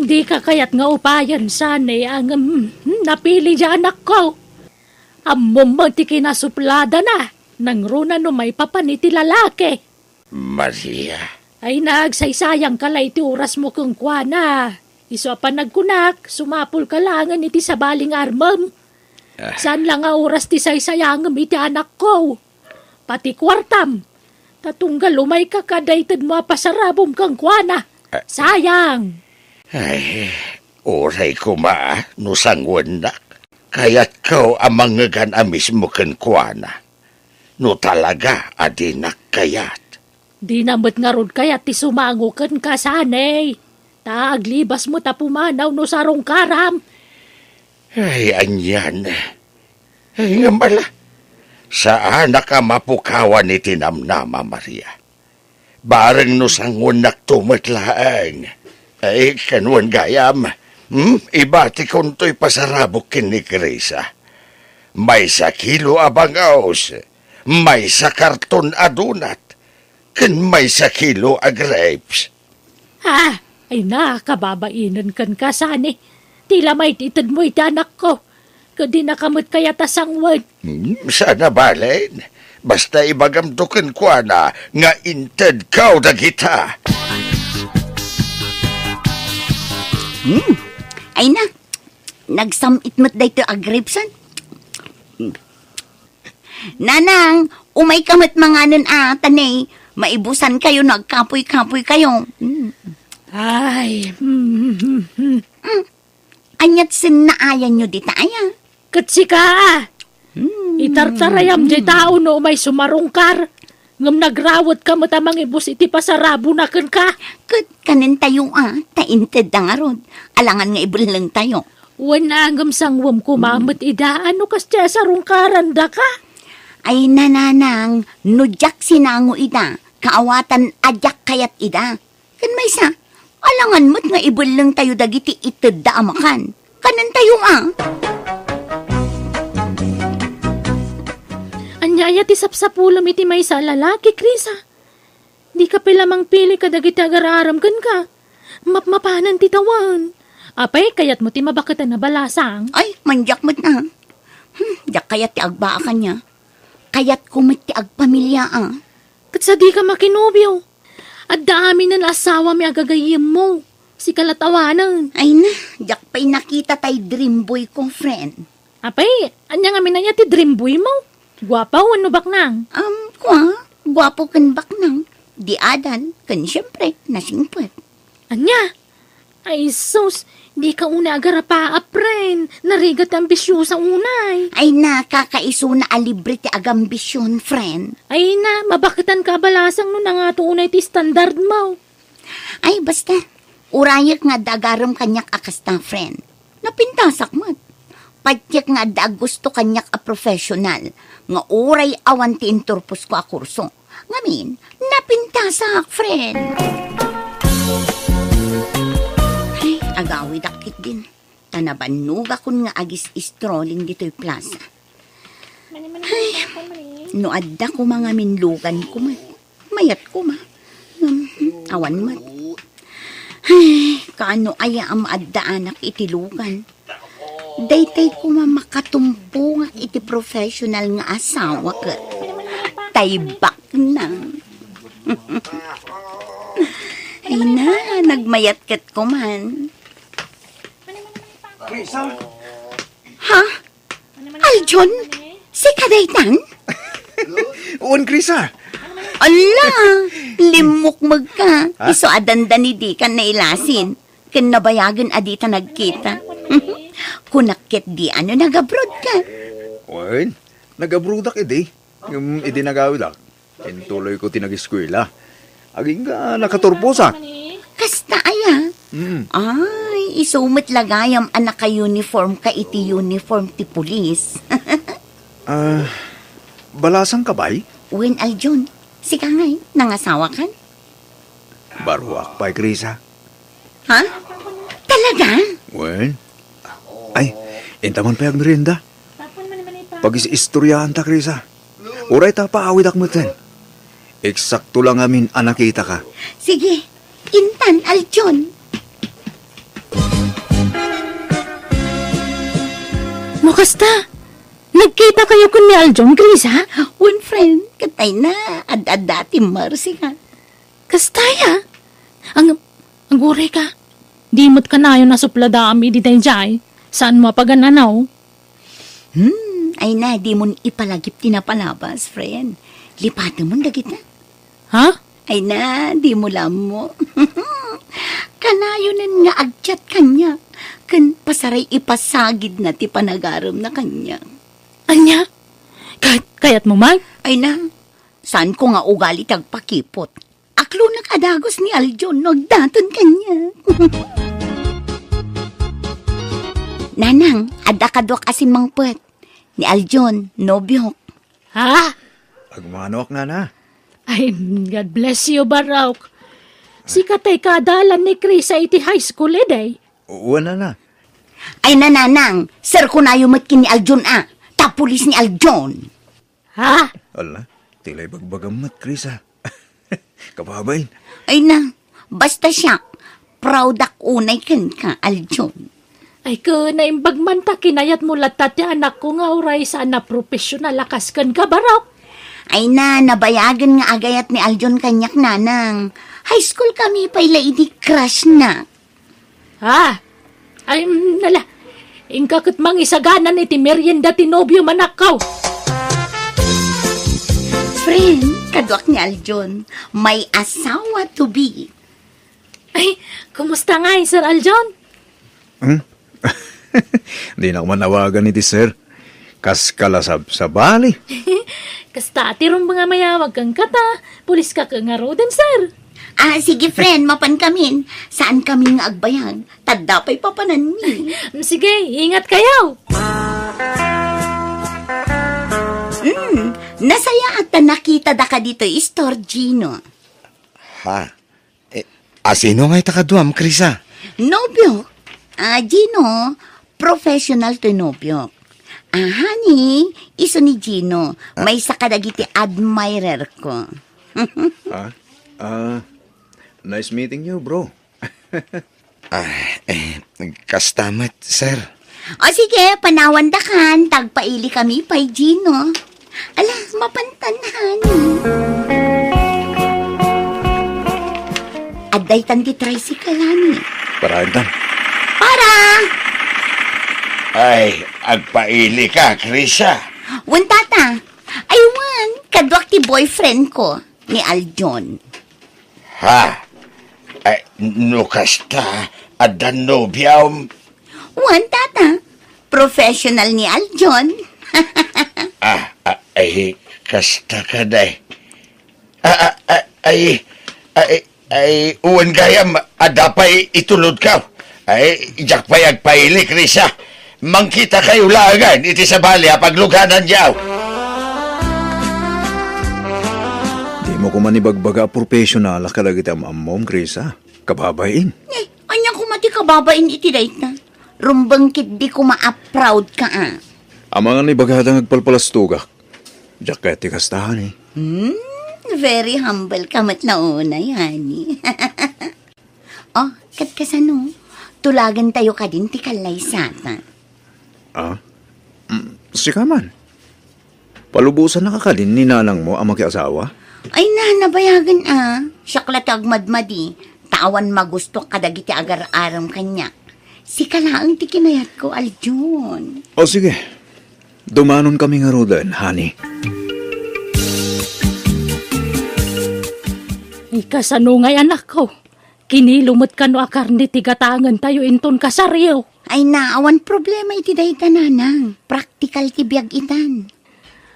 di ka kayat nga upayan sanay ang napili dya anak ko. Amom mo ti kinasuplada na. Nang runa no may papaniti lalaki. Maria. Ay nagsaysayang kalay ti oras mo kung kwa na. Iso pa nagkunak, sumapul ka langan iti sabaling armam. Saan lang nga oras ti saysayangam iti anak ko? Pati kwartam. Tatunggal umay ka kadaytad mo pasarabom kang kwa na. Sayang. Ay, oray ko no sangwan na. Kaya't kau amang ngagan amis mo kan kwa na. No talaga, adinak kayat. Di namit nga rod kayat ti sumango kan kasanay. Taaglibas mo ta pumanaw no sarong karam. Ay, anyan. Ay, nga mala. Saan ka mapukawan ni tinamnama, Maria? Bareng no sangon naktumatlaang. Ay, kanuan gayam. Ibati kon to'y pasarabok kin ni Krisa. May sa kilo abangaos. May sa karton adunat. Ken may sa kilo a grapes. Ha? Ay kababainan kan kasani. Tila may titid mo iti anak ko. Kadi nakamot kaya tasangwan. Sana balen. Basta ibagamtukan ko na nga inted kaw dagita. Ay na, nagsamit mo't dayto agripsan. Nanang, umay kamot mga nun tanay, maibusan kayo, nagkapoy-kapoy kayo. Ay, Anyat sinaayan nyo di tayo. Katsika, itartarayam di tao no may sumarungkar. Ngam nagrawat ka matamang ibus iti pasarabo na kan ka. Kanin tayo tainted na nga ron. Alangan nga ibulang tayo. Wana ngam sangwam kumamit ida, ano kas tiya sa rungkaran da ka? Ay nananang, nudyak sinango ida. Kaawatan adyak kayat ida. Kan may sa, alangan mo't nga ibulang tayo dagiti ited da amakan. Kanin tayo Anyaya ti sapsapulam iti may sa lalaki, Krisa. Di ka pilamang pili ka dagiti agararam kan ka. Mapmapanan ti tawan. Apay, kayat mo ti mabakatan na balasang. Ay, manjak mo't na. Jak kayat ti agbaakan niya. Kayat kumit ti agpamilya Kat sa di ka makinobyo. At dami ng asawa mi agagayim mo. Si kalatawanan. Ay na, jak pa'y nakita tay dream boy ko, friend. Apay, anya nga minanya ti dream boy mo. Guwapa, ano baknang? Gwapo kan baknang. Di adan, kan siyempre, nasingpet. Anya? Ay, sus, di ka una agarapa, apren. Narigat ambisyo sa unay. Ay na, kakaiso na alibre ti agambisyon, friend. Ay na, mabakitan ka balasang no na nga to unay ti standard mo. Ay, basta, urayak nga dagaram kanyak akasta, friend. Napintasak mat. Patyak nga da gusto kanyak a professional. Nga uray awan ti inturpos ko a kurso. Ngamin, napintasak, friend. Ay, agawid akit din. Tanabanuga kun nga agis strolling dito'y plaza. Ay, no adda ko mga minlugan ko man. Mayat ko ma. Awan man. Ay, kaano aya ang maadda anak itilugan. Daytay ko makatumpo nga iti professional nga asawa ka. Taybak na. Ay na, nagmayat kat ko man. Krisa? Ha? Aljon? Si kadaytan? Uwan, Krisa. Ala, limok magka. Iso adandan ni di ka nailasin. Kan nabayagan adita nagkita. Kunakit di ano nag-abroad ka. Uwan, nag-abroad ak edi. Yung edi nag-awid ak. Tuloy ko tinag-eskwela. Aging ka nakaturposa. Kasta aya. Ay, isumit lagayam anak ka uniform ka iti uniform ti pulis. Balasang kabay? Uwin Aljon, si kangay, nangasawa kan? Baruak pa, Krisa. Ha? Talaga? Uwan. Ay, intaman pa yung merienda. Pag-istoryahan ta, Krisa. Uray ta paawid ak muten. Eksakto lang amin anakita ka. Sige, intan, Aljon. Makasta, nagkita kayo kun ni Aljon, Krisa? One friend, katay na, ad-adati marsi ka. Kastaya? Ang uray ka. Di mo't ka na yun nasuplada kami di tayo jay. Saan mo pagananaw? Ay na, di mo ipalagip tinapalabas, friend. Lipatan mo dagit na. Ha? Ay na, di mo lam mo. Kanayonan nga agchat kanya. Kan pasaray ipasagid na ti panagaram na kanya. Anya? Kayat mo mag? Ay na, saan ko nga ugali tagpakipot? Aklo nakadagos ni Aljon, nagdaton kanya. Nanang, adakadwak asin mangpet. Ni Aljon, nobyok. Ha? Agmanok nga na. Ay, God bless you, Barak. Si katay kadalan ni Chris sa iti high school eday. Uwan na. Ay nananang, sir ko na yumatkin ni Aljon tapulis ni Aljon. Ha? Ala, tilay bagbagamat, Krisa. Kababain. Ay na, basta siya, proud ako unay kan ka, Aljon. Ay ko na imbagman ta kinayat mo latat ya anak ko nga uray sa na professional lakas kan ka, Barak. Ay na, nabayagan nga agayat ni Aljon kanyak nanang. High school kami pa'y lady crush na. Ha? Ay, nala. Ingkakot mang isaganan iti merienda tinobyo manakaw. Friend, kadwak ni Aljon, may asawa to be. Ay, kumusta nga Sir Aljon? Di na ko manawagan ni ti sir. Kas kalasab sa bali. Kasta atirong mga mayawag kang kata, pulis ka kang aroden, sir. Sige friend, mapan kamin. Saan kami nga agbayag? Tadapay papanan mi. Sige, ingat kayo. Nasaya at nakita da ka dito, Gino. Ha? Sino nga itakaduam, Krisa? Nobyo. Gino, professional to nobyo. Honey, iso ni Gino. May sakadagiti admirer ko. Nice meeting you, bro. Kastamat, sir. Sige, panawandakan. Tagpaili kami pay Gino. Ala, mapantanhan. Aday tan ti tricycle, honey. Parahan. Para! Ay, agpaili ka, Krisa. Wan tata, aywan, kadwak ti boyfriend ko, ni Aljon. Ha? Ay, nukasta, adan nobyam. Wan tata, professional ni Aljon. Ay, kasta ka day. Uwan gayam, adapay itulod ka. Ay, jak pa'y agpaili, Krisa. Mangkita kayo lagan, iti sa bali, pagluganan yaw. Di mo ko manibagbaga professional kalagit ang amom, Krisa. Kababain. Anya ko mati kababain iti dayt na. Rumbangkit di ko ma-proud ka Ang mga nibagadang agpalpalastugak. Diyak kaya tikastahan Very humble ka mat na unay, honey. Katkasano, tulagan tayo ka din ti kalay sata. Sika man. Palubusan na kakadin ni nanang mo ang makiasawa? Ay nabayagan Syakla tagmadmadi. Tawan magusto kadagiti agar-aram kanya. Si kalaang ti kinayat ko, Aljon. Sige. Dumanon kami nga rodan, honey. Ikasano ngay anak ko. Kinilumot ka no akarni tigatangan tayo inton kasaryo. Ay naawan problema iti day tananang. Praktikal ti biyag itan.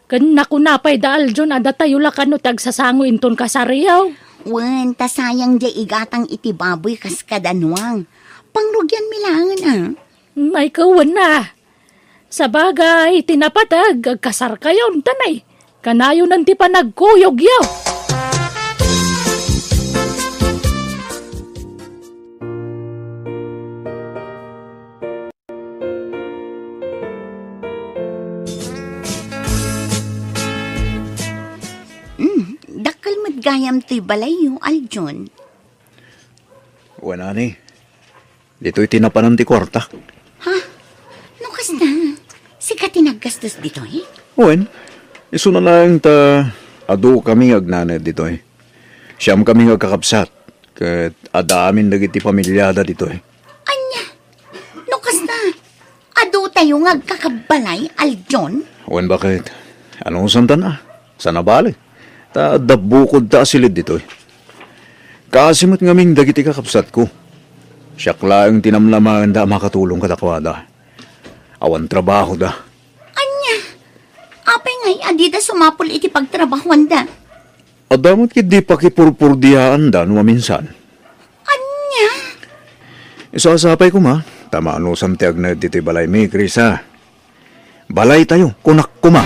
Kan naku napay da Aljon ada tayo lakan no tagsasango inton kasaryo. Wen, tasayang di igatang iti baboy kas kadanwang. Pangrugyan milangan May kawan na. Sa bagay, tinapatag, agkasar kayo, tanay. Kanayo nanti pa nagkuyog yaw. Dakal madgayam ti balayo, Aljon. Wala ni. Dito'y tinapanan ti kwarta. Nukas na. Sika tinaggastos dito Wen, iso na lang ta ado kami agnanad dito Siyam kami agkakapsat. Kat adaamin nagiti pamilyada dito Anya, nukas na. Ado tayo ngagkakabalay, Aljon. Wen, bakit? Anong santan Sana bali. Ta dabukod ta asilid dito Kasimot ngaming dagiti kakapsat ko. Siyakla ang tinamlaman da makatulong katakwada. Awan trabaho da. Anya, apay ngay adida sumapul iti pagtrabahuan da. Adamot kit di pakipurpurdiyaan da no minsan. Anya? Isasapay ko tamano samtiag na dito balay mi, Krisa. Balay tayo, kunak kuma.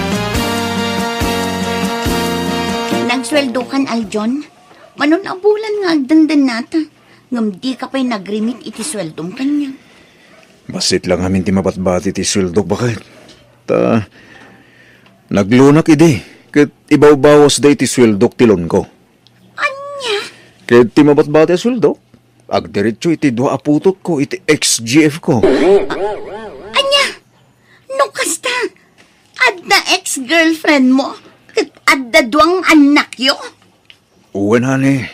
Nagsweldo kan, Aljon. Manon abulan nga agdandan nata. Ngam di ka pa'y nagrimit iti sweldong kanya. Basit lang amin ti mabatbati ti sweldo, bakit? Naglunak ide. Kat ibaw-bawas da iti sweldo tilon ko. Anya? Kat ti mabatbati ti sweldo, agdiretso iti dua aputot ko, iti ex-GF ko. Anya? Nukas ta? Adda ex-girlfriend mo? Kat adda duang anak yo? Uwan, honey.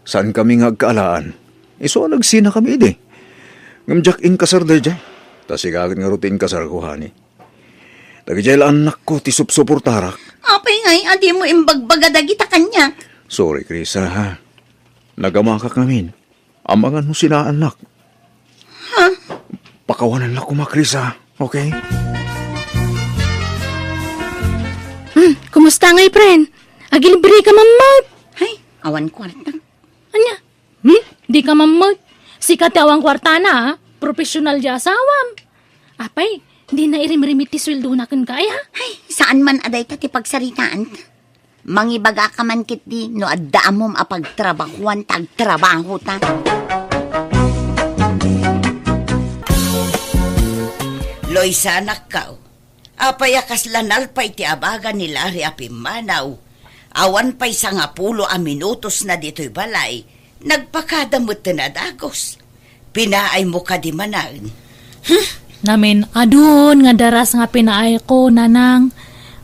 Saan kami ngagkaalaan? Iso nagsina kami ide. Ngamjak in kasar da dyan. Tasigagad nga rutin kasar ko, honey. Dagijay anak ko ti supsuportarak. Apay ngay, adi mo imbagbagadagita kanya. Sorry, Krisa, Nagamakak namin. Amangan mo sila anak. Pakawanan lang ko makrisa, okay? Kumusta ngay, friend? Agilibre ka mamot. Ay, awan kwarta. Anya? Di ka mamot. Sikat awang kwarta na, ha? Profesional di asawam. Apay, di na irim-rimit ti sweldo na kan kaya. Ay, saan man aday ta ti pagsaritaan ta? Mangibaga ka man kit di, no adda mom apagtrabahuan tagtrabaho ta. Loisa nakkaw. Apayakas lanal pa'y ti abaga ni Larry apimanaw. Awan pa'y 10 a minutos na dito'y balay. Nagpakadamot na dagos. Pinaay mo ka di manang. Namin, adun nga daras nga pinaay ko, nanang.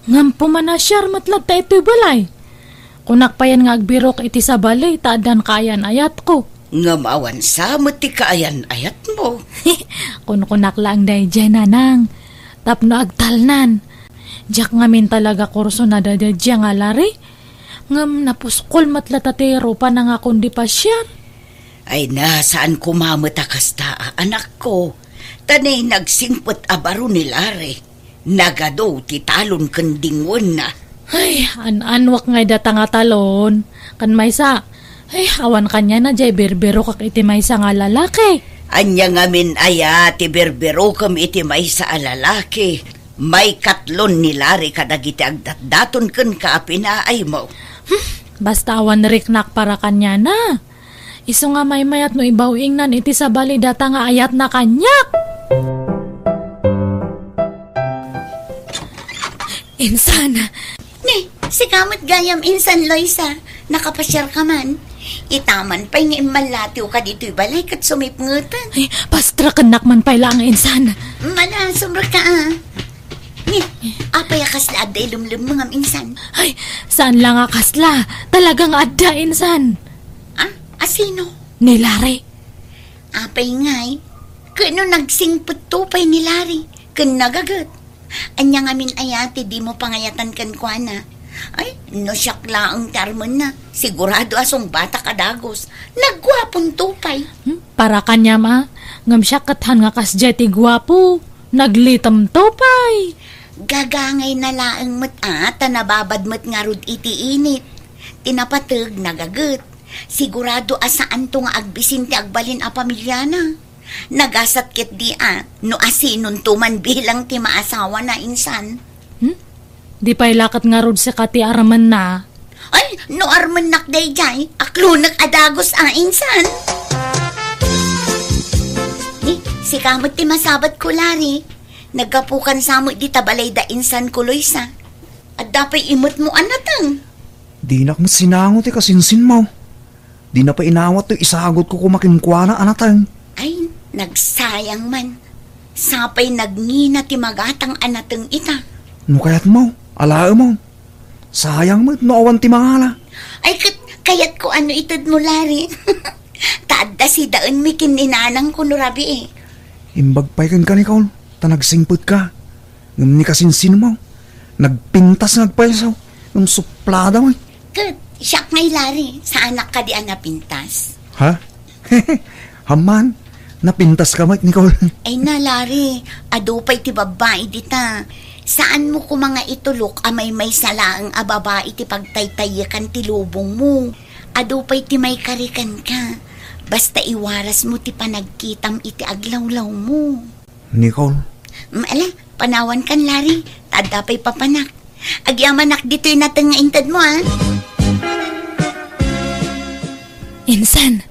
Ngampo man na siyar matlag ta ito'y balay. Kunak pa yan nga agbirok iti sa balay, taadan kayan ayat ko. Ngamawan sa ti kaayan ayat mo. Kunak lang day dyan, nanang. Tapno agtalnan. Diyak ngamin talaga kurso na dadadya nga lari. Ngam napuskol matlatatero pa na nga kundi pa siya. Ay na, saan kumamatakas ta, anak ko? Tanay nagsingpot abaro ni Lare. Nagado ti talon kandingon na. Ay, anwak ngay data nga talon. Kan maysa, ay awan kanya na jay berbero kak iti maysa nga lalaki. Anya ngamin aya ti berbero kam iti maysa a lalaki. May katlon ni Lare kadagiti agdatdaton ken kaapinaay mo. Basta awan riknak para kanya na. Iso nga may mayat no ibawing nan iti sa bali data nga ayat na kanyak. Insan. Ni, si kamot gayam insan Loisa, nakapasyar ka man. Itaman pa'y nga imalatiw ka dito'y balay kat sumipngutan. Ay, pastra kanak man pa'y lang insan. Mala, sumra ka Ni, apayakas la aday lumlum mga insan. Ay, saan lang akasla? Talagang adda insan. Asino? Ni Lare. Apay ngay, kano nagsingput tupay ni Lari, kan nagagat. Anya ngamin ayati di mo pangayatan kan kwa na. Ay, no siyak laang tarman na. Sigurado asong bata kadagos. Nagwapong tupay. Para kanya ma, ngam siya kathan nga kasya ti gwapo. Naglitam tupay. Gagangay na laang nababad nga rod iti init. Tinapatag nagagat. Sigurado asaan to nga agbisin ti agbalin a pamilya na. Nagasat ket di no asinon tuman bilang ti maasawa na insan. Di pa'y lakat nga rod sa kati araman na. Ay, no arman nakday jay, aklo adagos insan. Si kamot ti masabat ko lari. Nagkapukan sa mo di tabalay da insan ko Loisa. At dapay imot mo anatang. Di na mo sinangot kasinsin mo. Di na pa inawat to isagot ko kumakinkwana anatang. Ay, nagsayang man. Sapay nagngina ti magatang anatang ita. No kayat mo, alae mo. Sayang mo, no awan ti mangala. Ay, kayat ko ano itad mo lari. Taadda si daan mi kininanang ko no rabi eh. Imbagpay kan ka ni Kaul, tanagsingput ka. Ngam ni kasinsin mo. Nagpintas nagpaysaw. Nung suplada mo. Kat, siyak ngay lari. Sa anak ka di napintas. Ha? Haman, napintas ka ni Kaul. Ay na lari, adupay ti babae dita. Saan mo ko mga itulok amay may salaang a babae ti pagtaytayakan ti lubong mo. Adupay ti may karikan ka. Basta iwaras mo ti panagkitam iti aglawlaw mo. Nicole? Ala, panawan kan lari. Tadapay papanak. Agyamanak dito'y natang nga intad mo Insan,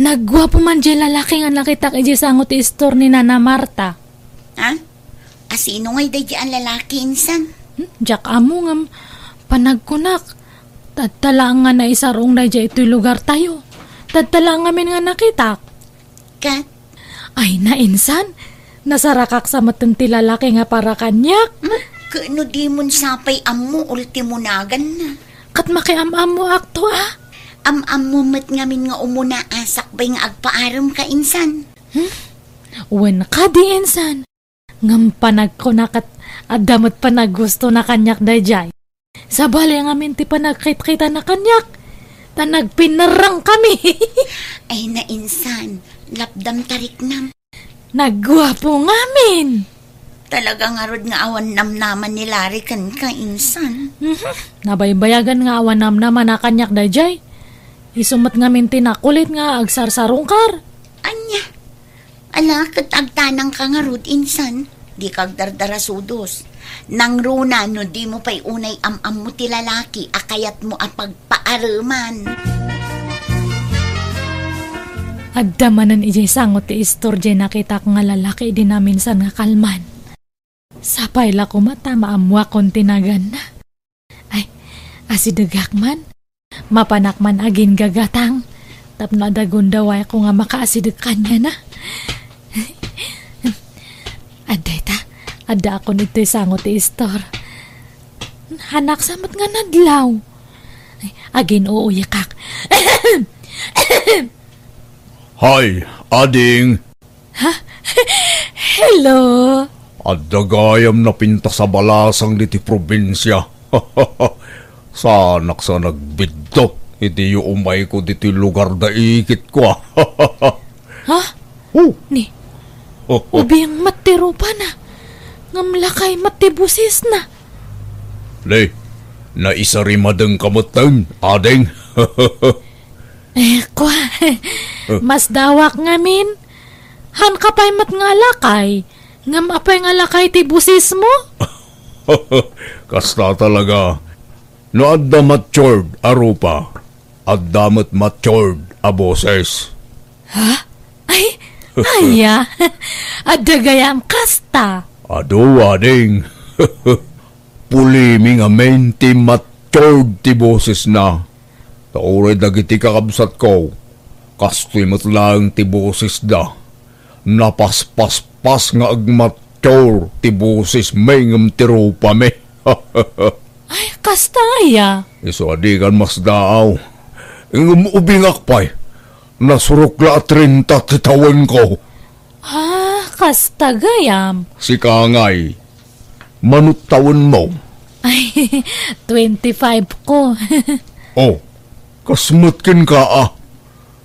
nagwapo man dyan lalaki nga nakita kay sangot ti store ni Nana Marta. Ha? Asino ngay day ang lalaki insan? Diyak amo ngam panagkunak. Tadtala nga na isarong na dyan ito'y lugar tayo. Tadtala nga min nga nakita. Kat? Ay na insan, nasarakak sa matanti lalaki nga para kanyak. Kano di mon sapay ammo ultimo nagan na. Kat makiamam mo akto Am-am mo mat ngamin nga umuna asak bay nga agpaaram ka insan. Wen ka di insan. Ngam panagkunak at adamot panaggusto na kanyak dayjay. Sa bali nga minti panagkit-kita na kanyak. Tanagpinarang kami. Ay na insan, lapdam tarik nam. Nagwapo ngamin. Talagang arod nga awan namnaman ni Larry kan kainsan. Nabaybayagan nga awan namnaman na kanyak dayjay. Isumat ngamin tinakulit nga agsarsarungkar. Anya, ala katagtanang ka nga rod insan. Di kag dardarasudos. Nang runa no di mo pa'y unay am mo ti lalaki, akayat mo apagpaaraman. Agdamanan ijay sangot ti istorje nakita ko nga lalaki di na minsan nga kalman. Sapay la kumata maamwa kon tinagan na. Ay, asidagak man. Mapanakman agin gagatang. Tapno adagon daway ko nga makaasidag kanya na. Aday ta, ada ako nito'y sangot ti istor. Hanak samat nga nadlaw. Ay, agin uuyakak. Hay, ading. Ha? Hello? At dagayam na pinta sa balasang diti probinsya. Sanak sa nagbidto. Iti yung umay ko diti lugar da ikit ko. Ha? Ni, ubiyang matiro pa na. Ngamlakay matibusis na. Le, naisarimadeng kamutan, ading. Kwa, mas dawak ngamin. Han kapay mat nga lakay. Ngam apay nga lakay ti busis mo? Kasta talaga. No adda matured arupa. Adda matured a boses. Ha? Ay, aya. Adda gayam kasta. Ado, ading. Pulimi nga men ti matured ti boses na. Tauray dagiti kakabsat ko. Kasto'y matlang ti boses da. Napaspas nga agmatur ti busis may ngam ti rupa me. Ay, kastaya. Iso adikan mas daaw. Ingam ubingak pa'y. Nasurukla at 30 ti tawen ko. Ah, kastagayam. Si Kangay, manut tawen mo. Ay, 25 ko. Oh, kasmutkin ka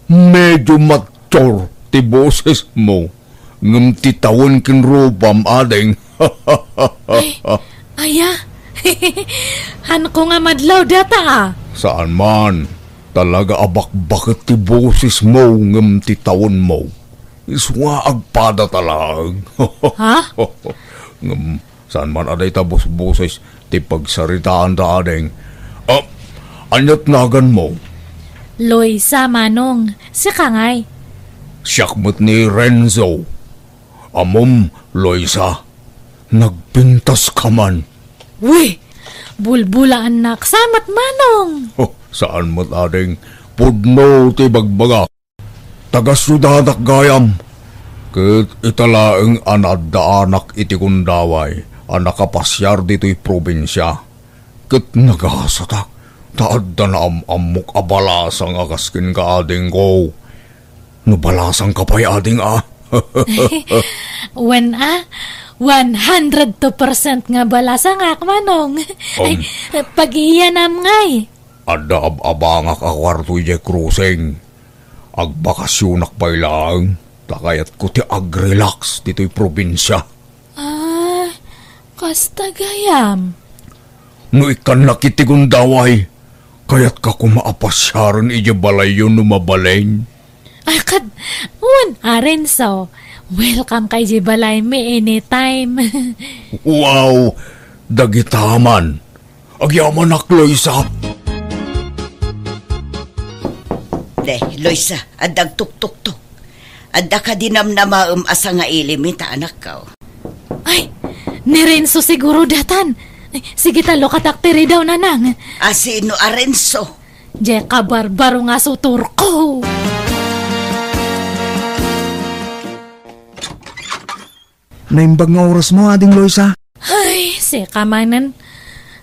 Medyo matur ti boses mo. Ngam ti tawen kin rupam ading. Ay, aya. Han ko nga madlaw data. Saan man, talaga abak-bakit ti boses mo ngam ti tawen mo. Iswa agpada talag. Ha? Ngam, saan man aday tabos boses ti pagsaritaan da ading. Anyat nagan mo. Loisa Manong, si Kangay. Siyakmut ni Renzo. Amom, Loisa, nagpintas ka man. Uy, bulbula anak, samat Manong. Saan mo't ading pudno ti bagbaga. Taga-syudadak gayam. Ket italaeng anad da anak iti kundaway. Anak kapasyar dito'y probinsya. Ket nagasatak. Taad da na amok abalasang akaskin ka ading ko. Nabalasang ka pa'y ading When 102% nga balasang ak Manong. Ay, pag-iyanam ngay. Ada abangak akwarto je cruising. Agbakasyonak pa'y lang. Takayat ko ti agrelax dito'y probinsya. Ah, kastagayam. No ikan nakitikong daway. Kaya't ka kumaapasyaran ije balay yun numabalain. Ay, Arenzo, welcome kay Jibalay me anytime. Wow, dagitaman. Agyaman ak, Loisa. Loisa, adag tuk-tuk-tuk. Adda ka dinamnama asa nga ilimita anak ka. Ay, ni Renzo siguro datan. Ay, sige talo katakteri daw nanang. Asino Arenzo? Jeka barbaro nga sutur ko. Naimbag nga oras mo, ading Loisa. Ay, si kamanan.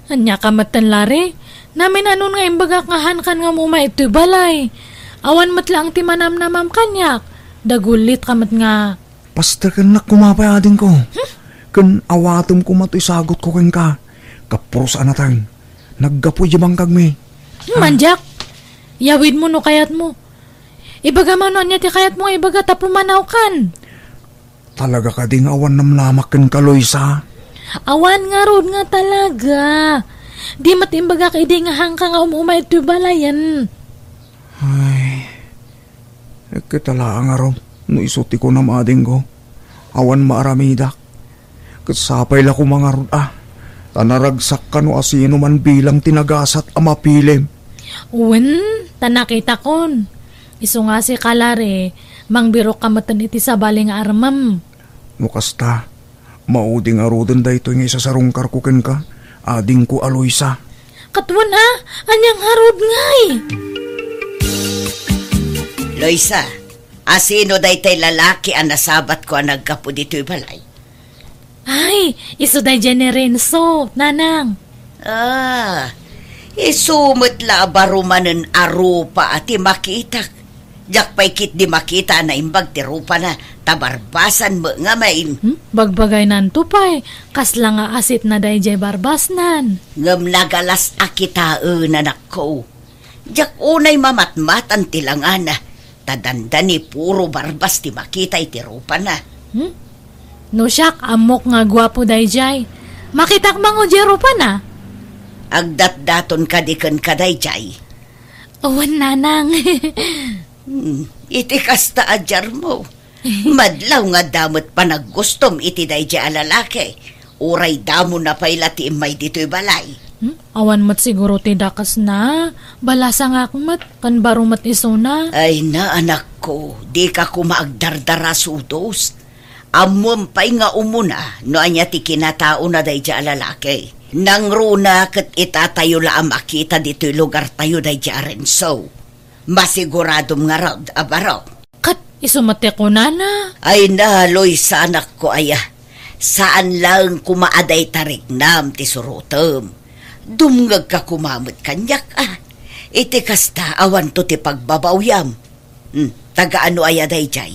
Anya kamatan lari. Namin anon nga imbagak nga hankan nga muma ito'y balay. Awan matlang ti manamnamam kanyak. Dagulit kamat nga. Pastor kan nak kumapay ading ko. Kan awatom ko mato'y sagot ko ken ka. Kapros anatang. Naggapoy jabang kagmi. Manjak. Yawid mo no kayat mo. Ibaga man niya ti kayat mo ibaga tapumanaw kan. Talaga ka ding awan namlamakin ka, Loisa. Awan nga rod nga talaga. Di matimbaga kay di nga hangka nga umumay ito balayan. Ay, kitala nga ro. No isuti ko na maading ko. Awan maaramidak. Kasapay la ko mga rod Tanaragsak ka no asino man bilang tinagasat amapilim. Uwan, tanakita kon. Iso nga si Kalare, mangbiro ka matan iti sa baling armam. No kasta, mauding arudan da ito yung isa sa rungkar ko ken ka. Ading ko Aloysa. Katwan anyang harod ngay. Loisa, asino day tay lalaki ang nasabat ko ang nagkapo dito'y balay? Ay, iso day Renzo, nanang. Isumot la barumanen arupa ati makitak. Jak pa'y kit di makita na imbag ti rupa na tabarbasan mo nga main. Bagbagay nan tupay, kasla nga asit na day jay barbasnan. Ngam nagalas akitaan anak ko. Jak unay mamatmatan tilangan na. Tadandani puro barbas ti makita iti rupa na. No siyak, amok nga gwapo day jay. Makitak mango jay rupa na. Agdat-daton kadikan kaday jay. Owan nanang. Iti kasta ajar mo. Madlaw nga damot pa naggustom iti day jay alalaki. Uray damo na payla ti imay dito'y balay. Awan mat siguro ti dakas na. Balasa nga akmat, kan baro mat iso na. Ay na anak ko, di ka kumaagdardara sudos. Amom pa'y nga umuna, no anya ti kinatao na day dya lalaki. Nang runa kat itatayo la ang makita dito'y lugar tayo day dya Renzo. Masiguradom nga rod, abaro. Kat, isumate ko na. Ay na, Loisa anak ko aya. Saan lang kumaaday tarik nam ti surutom. Dumngag ka kumamot kanyak Iti kasta awan to ti pagbabawyam. Taga ano aya day jay?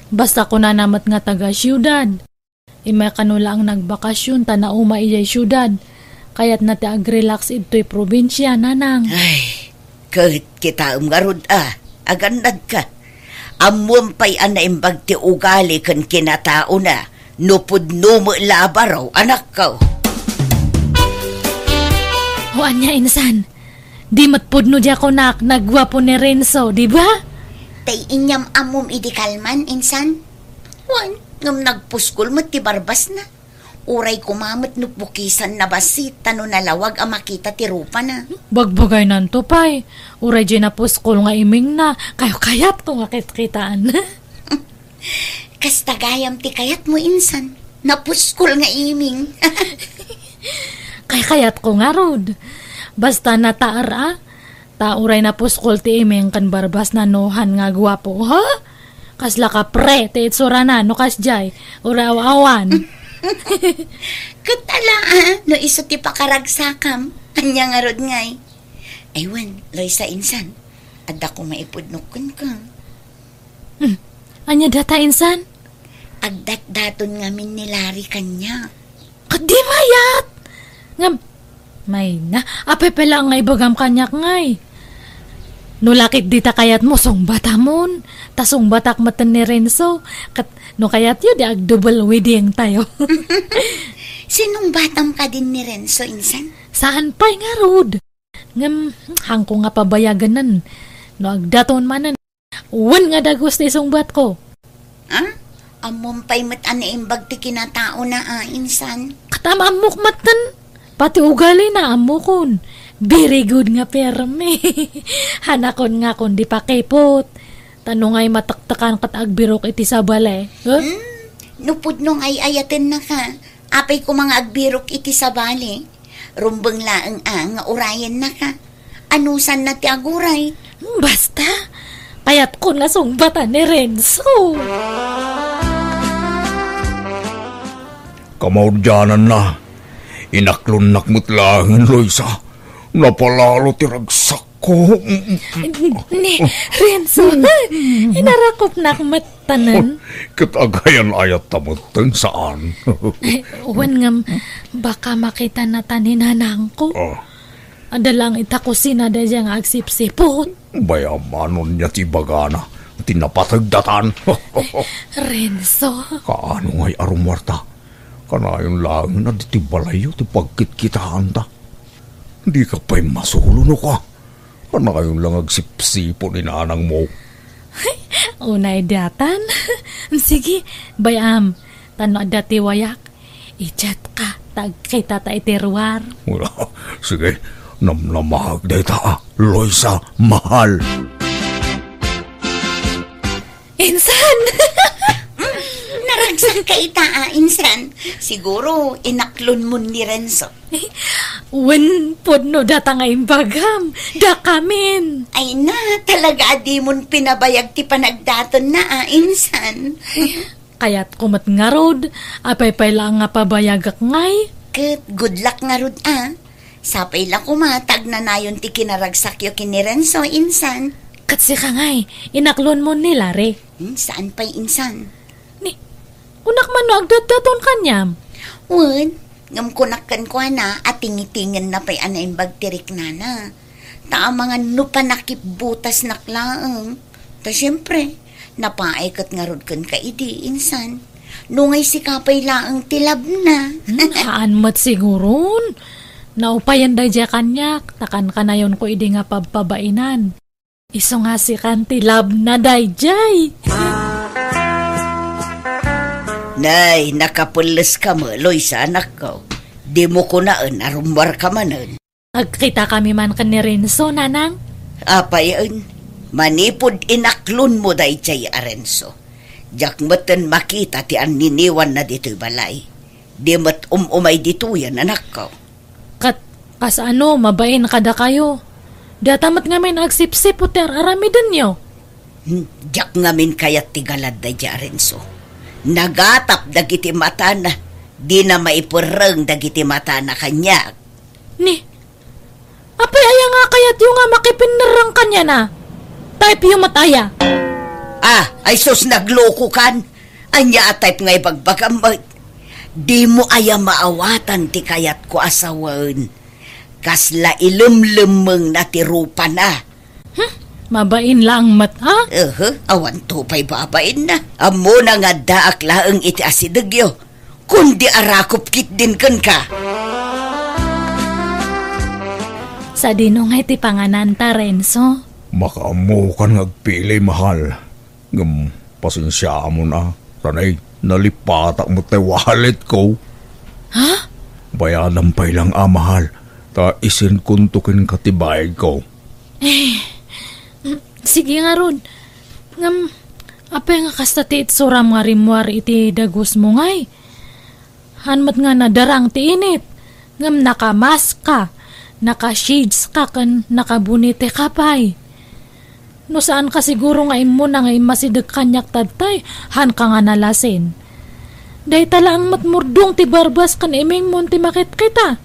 Basta ko na namat nga taga syudad. Imay kanula ang nagbakasyon tanauma iyay syudad. Kaya't na ti agrelax ito'y probinsya, nanang. Ay, kahit kita umgarod agandad ka. Amumpay naimbag ti ugali kan kinatao na. Nupudno mo labaraw, anak ko. O anya insan, di matpudno di ako nagwapo ni Renzo, di ba? Tay inyam amom idikalman, insan. Wan, ngam nagpuskol mo ti barbas na. Uray kumamot no pukisan na basit, tano nalawag ang makita ti rupa na. Bagbagay nanto pay, uray di na puskol nga iming na, kayo kayat ko nga kitkitaan. Kastagayam ti kayat mo, insan. Napuskol nga iming. Kayat ko nga rod. Basta nataar tauray na puskol ti iming kan barbas na nohan nga gwapo, ha? Kasla ka pre, ti itsura na, no kasjay, uraw-awan. Katala no iso ti pakaragsakam. Anya nga rod ngay. Aywan, Loisa insan. Adda ko maipudnukon ka. Anya data insan? Agdat-daton ngamin nilari kanya. Kadi mayat! Ngam, may na, apepe lang nga ibagam kanyak ngay. Nulakit dita kayat mo, songbata mon. Ta songbatak matan ni Renzo. No kayat yun, di ag-double wedding tayo. Sinong batam ka din ni Renzo, insan? Saan pa'y nga rod? Ngam, hangko nga pabayaganan. No agdaton manan. Uwan nga dagos ti songbat ko. Amumpay mat imbag ti kinatao na insan. Katama amok matan. Pati ugali na amokon. Very good nga perme. Hanakon nga kon di pa kepot. Tanong ay mataktakan kat agbirok iti sabale. Nupudnong ay ayaten na ka. Apay ko mga agbirok iti sabale. Rumbang laang nga urayan na ka. Anusan na ti aguray? Basta. Payat ko na songbatan ni Renzo. Kamaudyanan na. Inaklon nakmutlangin, Loisa. Napalalo tiragsak ko. Ni Renzo, inarakop nakmatanan. Katagayan ayat tamutan saan? Uwan ngam, baka makita na taninanang ko. Adalang itakusin na da diyang agsipsipot. Bayamanon niya ti bagana. tinapatagdatan. Renzo, Kaano ngay arumwarta? Kanayon lang na di balayo ti pagkitkitaan ta. Di ka pa'y masuluno ka. Kanayon lang agsipsipo ni nanang mo. unay datan. Sige, bayam, tano dati wayak. Ichat ka, tag kay tata itiruar. Wala, sige, namnamahag day ta, Loisa, mahal. Insan! Naragsan ka itaa, insan. Siguro, inaklon mo ni Renzo. Wen podno data nga imbagam. Da kamin. Ay na, talaga di mon pinabayag ti panagdaton na, insan. Kaya't kumat nga rod, apay-pay lang nga pabayagak ngay. Ket, good luck nga rod, Sapay lang kumatag na nayon ti kinaragsakyo kini Renzo, insan. Katsi ka ngay, inaklon mo nila re. Saan pa'y insan? Unak man no agdadaton kanyam. Wen, ngam kunakkan ko na at tingitingan na pa'y anayin bagtirik na na. Ta mga nupanakip butas naklaang. Ta siyempre, napaikat nga rod kan kaidi, insan. Nungay si kapay laang tilab na. Haan mat siguron. Naupayan day dya kanyak, takan ka na yun ko idi nga pababainan. Iso nga si kanti lab na day jay. Nay, nakapulis ka mo, Loisa, anak ko. Di mo ko naan, arumbar ka manan. Agkita kami man ka ni Renzo, nanang. Apayan, manipod inaklon mo day chay Arenzo. Jak matan makita ti an niniwan na dito'y balay. Di mat umay dito yan, anak ko. Kas ano, mabain kada kayo. Datamat nga may nagsipsip o ter aramidan nyo. Jak ngamin kayat tigalad day di Arenzo. Nagatap dagiti mata na, di na maipurang dagiti mata na kanya. Ni, apay aya nga kayat yung nga makipinarang kanya na. Type yung mataya. Ay sus nagloko kan. Anya type nga ibagbagambag. Di mo aya maawatan ti kayat ko asawan. Kasla ilumlumeng na tirupa na. Mabain lang mat, ha? Awan to pa'y babain na. Amo na nga daak laang iti asidagyo. Kundi arakop kit din kan ka. Sa dinong iti pangananta, Renzo. Makaamo ka nagpili, mahal. Pasensya mo na. Tanay, nalipatak mo tayo wallet ko. Ha? Bayadan pa'y lang, mahal. Ta isin kuntukin katibayad ko. Sige nga ron. Ngam, apay nga kastati itsuram nga rimwar iti dagus mo ngay. Hanmat nga nadarang ti init. Ngam nakamask ka, nakashades ka, kan nakabunite ka pa'y. No saan ka siguro nga imo na nga masidag kanyak tadtay, han ka nga nalasin. Day talaang matmurdong ti barbas kan iming monti makit kita.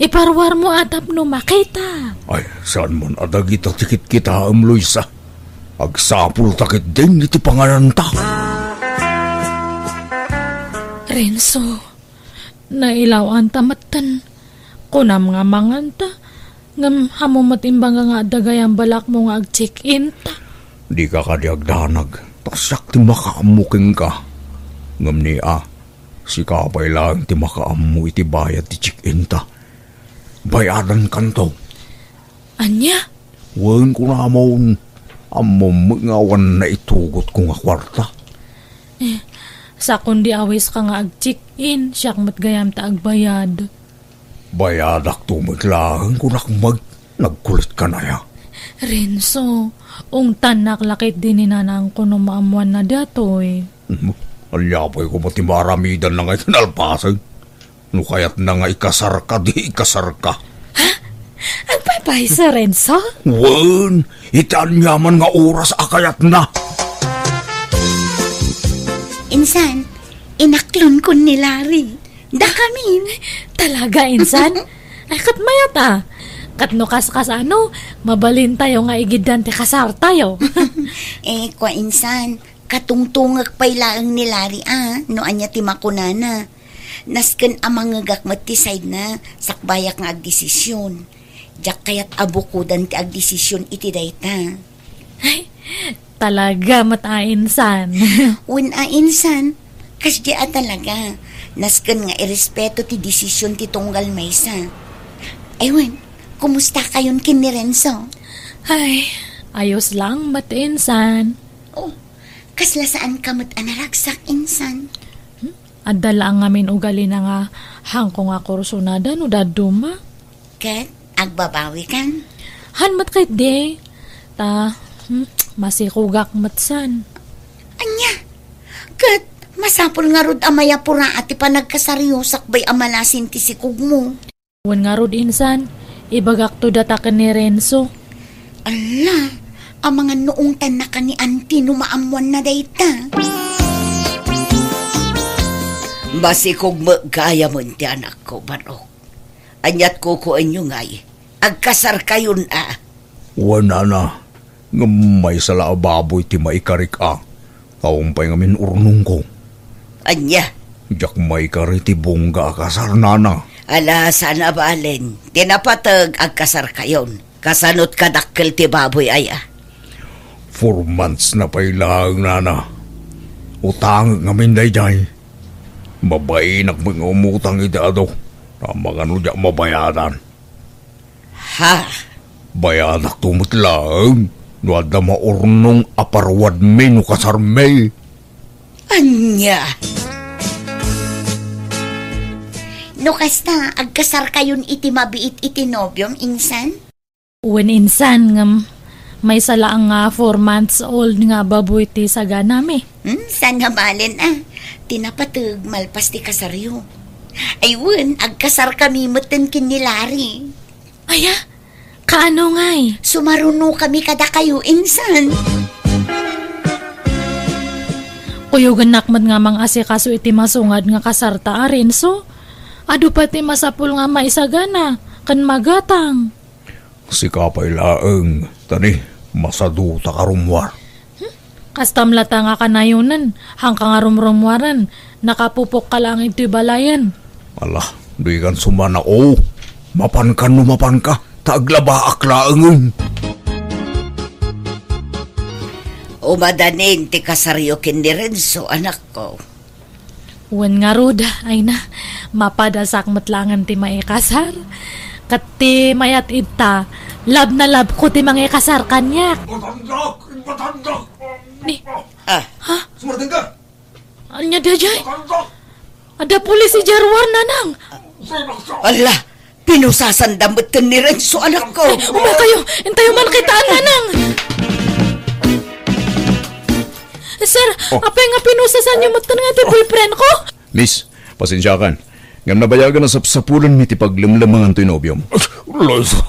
Iparwar mo atap no makita. Ay, saan mo adagita tikit kita, Loisa? Agsapul takit din iti pangananta. Renzo, nailawan tamatan. Kunam nga manganta. Ngam hamumat imbang nga dagayang balak mo nga ag-check-in ta. Di ka kadiagdanag. Tasak ti makaamuking ka. Ngam niya, si kapay lang ti makaamu iti bayad ti check-in ta. Bayaran kanto. Anya? Wen ko na amon. Amon ngawan na itugot ko nga kwarta. Sa kundi awis ka nga ag-check-in, siyak matgayam ta agbayad. Bayadak tumaglahan ko nagkulit ka na ya. Renzo, tanak lakit din ni nanang ko no maamuan na datoy. Alyapay ko pati maramidan na ngayon alpasan. No kaya't na nga ikasar ka, di ikasar ka. Ha? Agpapay sa Renzo? Wen, itaan yaman nga oras akayat na. Insan, inaklon ko ni Larry. Da kami. Talaga, insan? Ay, katmayat Katnukas ano, mabalin tayo nga igidan ti kasar tayo. Kwa insan, katungtungag pa'y laang ni Larry no anya ti makunana. Nasken amangagak matiside na sakbayak nga agdesisyon. Jak kayat abukudan ti agdesisyon iti dayta. Ay, Talaga matainsan. Insan, kas di talaga. Nasken nga irespeto ti desisyon ti tunggal maysa. Ewan, kumusta kayon kin ni Renzo? Ay, ayos lang matainsan. Oh, kasla saan kamot anaragsak insan? Adala ang amin ugali na nga hangko nga kursunada no daduma. Kat, agbabawi kan? Hanmat kahit di. Masikugak matsan. Anya, kat, masapol nga rod amaya pura ati pa nagkasaryosak bay amalasin ti sikug mo. Wan nga rod insan, ibagak to datakan ni Renzo. Ala, ang mga noong tanaka ni auntie numaamuan na dayta. Masikog magkaya mo ti anak ko, Barok. Anyat kukuan nyo ngay. Agkasar kayon Wana na. Ngamay sala baboy ti maikarik Kaumpay ngamin urnong ko. Anya? Jak maikari ti bungga kasar nana. Ala, sana balen. Tinapatag agkasar kayon. Kasanot kadakkel ti baboy 4 months na pailang nana. Utang ngamin dayjay. Mabay mga umutang idado. Na mga nudya mabayadan. Ha? Bayadak tumot lang. Nuada maurnong aparwad me no kasarmay. Anya? No kasta, agkasar kayon iti mabiit iti nobyom, insan? Wan insan ngam may salaang nga 4 months old nga baboy ti saga nami. San nga balen tinapatag malpas ti kasaryo. Ayun, agkasar kami meten kinilari. Aya, kaano ngay? Sumaruno kami kada kayo, insan. Kuyugan nakmad nga mang asikaso iti masungad nga kasarta Renzo. Adu pati masapul nga maisagana, kan magatang. Si kapay laeng, tani, masaduta karumwar. Kastamlata nga kanayunan, hangka nga rumrumwaran, nakapupok ka lang iti balayan. Ala, di kan sumana mapan ka no mapan ka, taaglaba aklaengen. Umadanin ti kasaryo kin ni Renzo, anak ko. Wan nga ruda, ay na, mapadasak matlangan ti maikasar. Kat ti mayat ita, lab na lab ko ti mangikasar kanyak. Batandak! Ni, Ha? Sumartin ka! anya dajay? Ada pulis si Jarwar nanang. Ala, pinusasandamatan ni Renzo, anak ko. Uma kayo, intayo man kitaan nanang. Sir, apay nga pinusasan niyo matan nga ti boyfriend ko? Miss, pasensya kan. Ngam nabayagan na sapsapulan mi ti paglimlamangan to'y nobyom. Liza,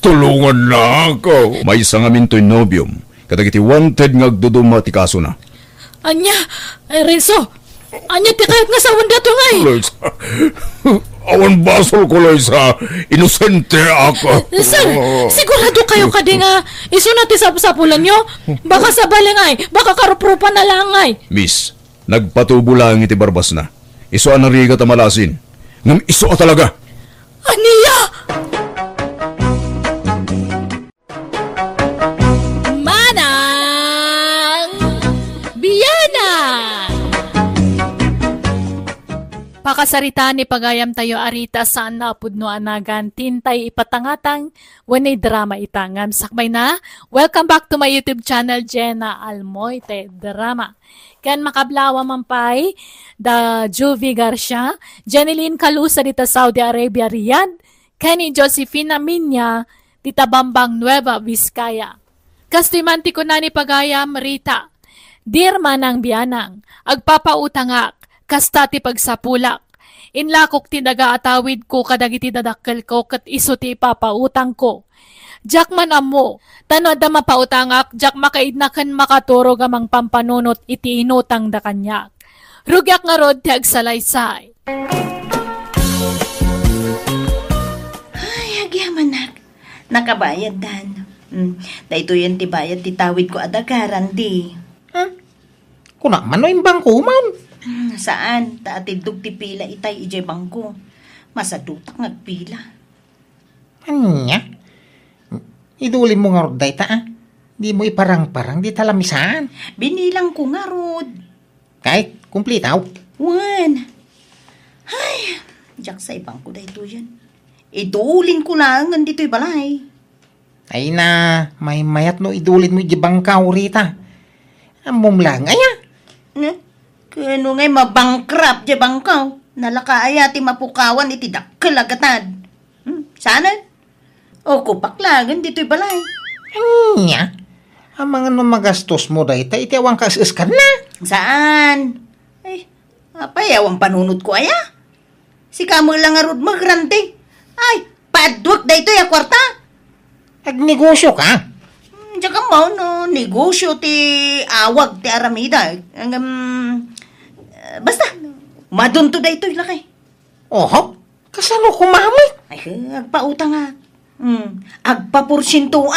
tulungan na ako. May isa nga min to'y nobyom. Katagiti wanted nga agduduma ti kaso na. Anya, ay Renzo, anya ti kahit nga sawan dato ngay. Liza, awan basol ko, Liza. Inosente ako. Sir, sigurado kayo kadi nga iso na ti sapsapulan nyo? Baka sa balingay, baka karuprupa na lang ngay. Miss, nagpatubo lang iti barbas na. Iso ang narigat ang malasin. Ngam iso talaga. Aniya! Manang! Biyana! Pakasarita ni pagayam tayo arita saan na pudno anagan tintay ipatangatang wanay drama itangam. Sakbay na, welcome back to my YouTube channel, Jenna Almoite Drama. Kan makablawa mampay, da Juvie Garcia, Jeneline Calusa dita Saudi Arabia, Riyadh, kani Josefina Minya, dita Bambang Nueva Vizcaya. Kastimanti ko na ni pagayam, Rita, Dear Manang Bianang, agpapautangak, kastati pagsapulak, inlakok ti nagaatawid ko kadagiti dadakkel ko kat iso ti ipapautang ko. Jak man amo, tano da mapautangak, jak makaidnakan makaturo gamang pampanunot iti inutang da kanyak. Rugyak nga rod ti agsalaysay. Ay, agyamanak. Nakabayad dan. Dahito yan ti bayad ti tawid ko adagaran di. Kuna man no imbang kuman. Saan? Taatidog ti pila itay ijay bangko. Masadutak nagpila. Anya? Idulin mo nga roday ta Di mo iparang-parang di talamisan. Binilang ko nga, Rod. Kahit kumplitaw. Wan. Ay, jak sa ibang ko dahito yan. Idulin ko lang dito'y balay. Ay na, may mayat no idulin mo jibang ka, Rita. Amom lang, aya. Kano ngay mabangkrap jibang ka. Nalakaaya ti mapukawan iti dakkel agatad. Sana? O kupaklagan dito'y balay. Anya? Ang mga magastos mo dahi, iti awang kasiskan na. Saan? Ay, apayawang panunod ko aya. Si kamo lang arud magrante. Ay, padwak da ito ya kwarta. Nagnegosyo ka? Tsaka mo, no, negosyo ti awag ti aramida. Basta, madunto da ito ilakay. Oho, kasano kumamit? Ay, agpautang nga. Agpapursinto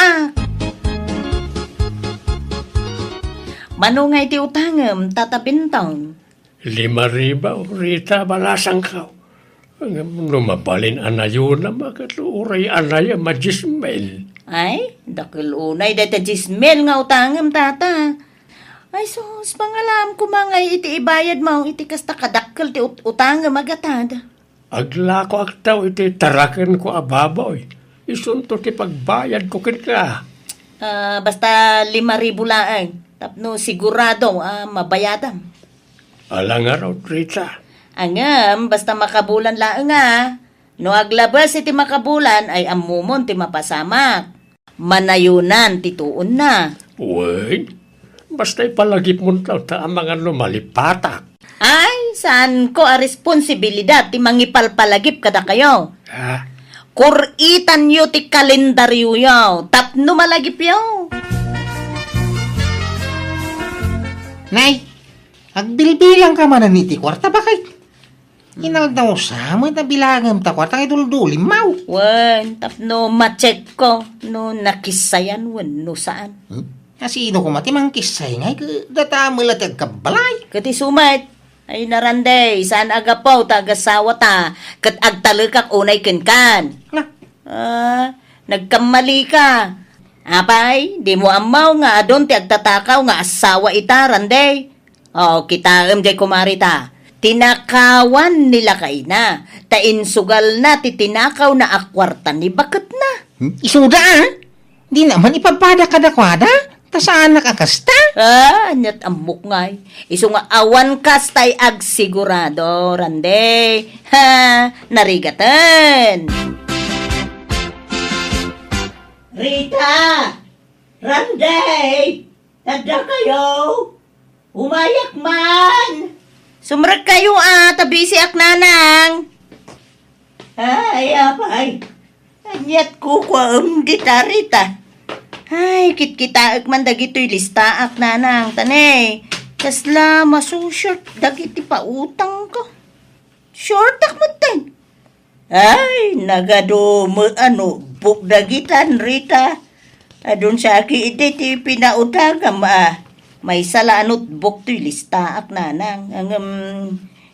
Mano nga iti utangam, tatapintang. 5,000, Rita, balasang ka. Lumabalin anayo na makaturay anaya majismel. Ay, dakil unay data jismel nga utangam, tata. Ay, sus, pangalam ko mga iti ibayad mo, iti kasta kadakkel ti utangam agatad. Aglako agtaw iti taraken ko ababoy. Isunto ti pagbayad ko kin ka. Basta 5,000 laang. Tapno sigurado mabayadam. Alang araw, Rita. Angam, basta makabulan laang No aglabas iti makabulan ay amumon ti mapasamak. Manayunan ti tuon na. Uy, basta ipalagip mo ta ang mga lumalipatak. Ay, saan ko a responsibilidad ti mangipalpalagip kada kayo? Ha? Kuritan yo ti kalendaryo yaw. Tapno malagip yaw. Nay, agbilbilang ka man niti kwarta bakit? Inaldaw sa mo na bilangam ta kwarta kay duldulim mau. Wan, tapno ma-check ko no nakisayan wan no saan. Asino ko mati mang kisay ngay data mo latag kabalay. Kati sumat. Ay naranday, saan agapaw tagasawa ta, kat agtalukak unay kenkan. Nagkamali ka. Apay, di mo amaw nga adon ti agtatakaw nga asawa ita, randay. O, kita jay kumarita. Tinakawan nila kay na. Tainsugal na ti tinakaw na akwartan ni bakit na. Isuda Di naman ipapada kadakwada. Tasaan nakakasta? Anyat amok ngay. Iso nga awan kastay ag sigurado, randay. Narigatan. Rita! Randay! Tanda kayo! Umayak man! Sumrag kayo tabi si Aknanang. Ay, apay. Anyat kukwa dita, Rita. Ay, kitkitaak man dagito'y lista, Aknanang. Tanay, kasla masushort dagiti pa utang ko. Shortak mo tan. Ay, nagadumo buk dagitan, Rita. Adun sa aki iti ti pinautagam may sala buk to'y lista, Aknanang.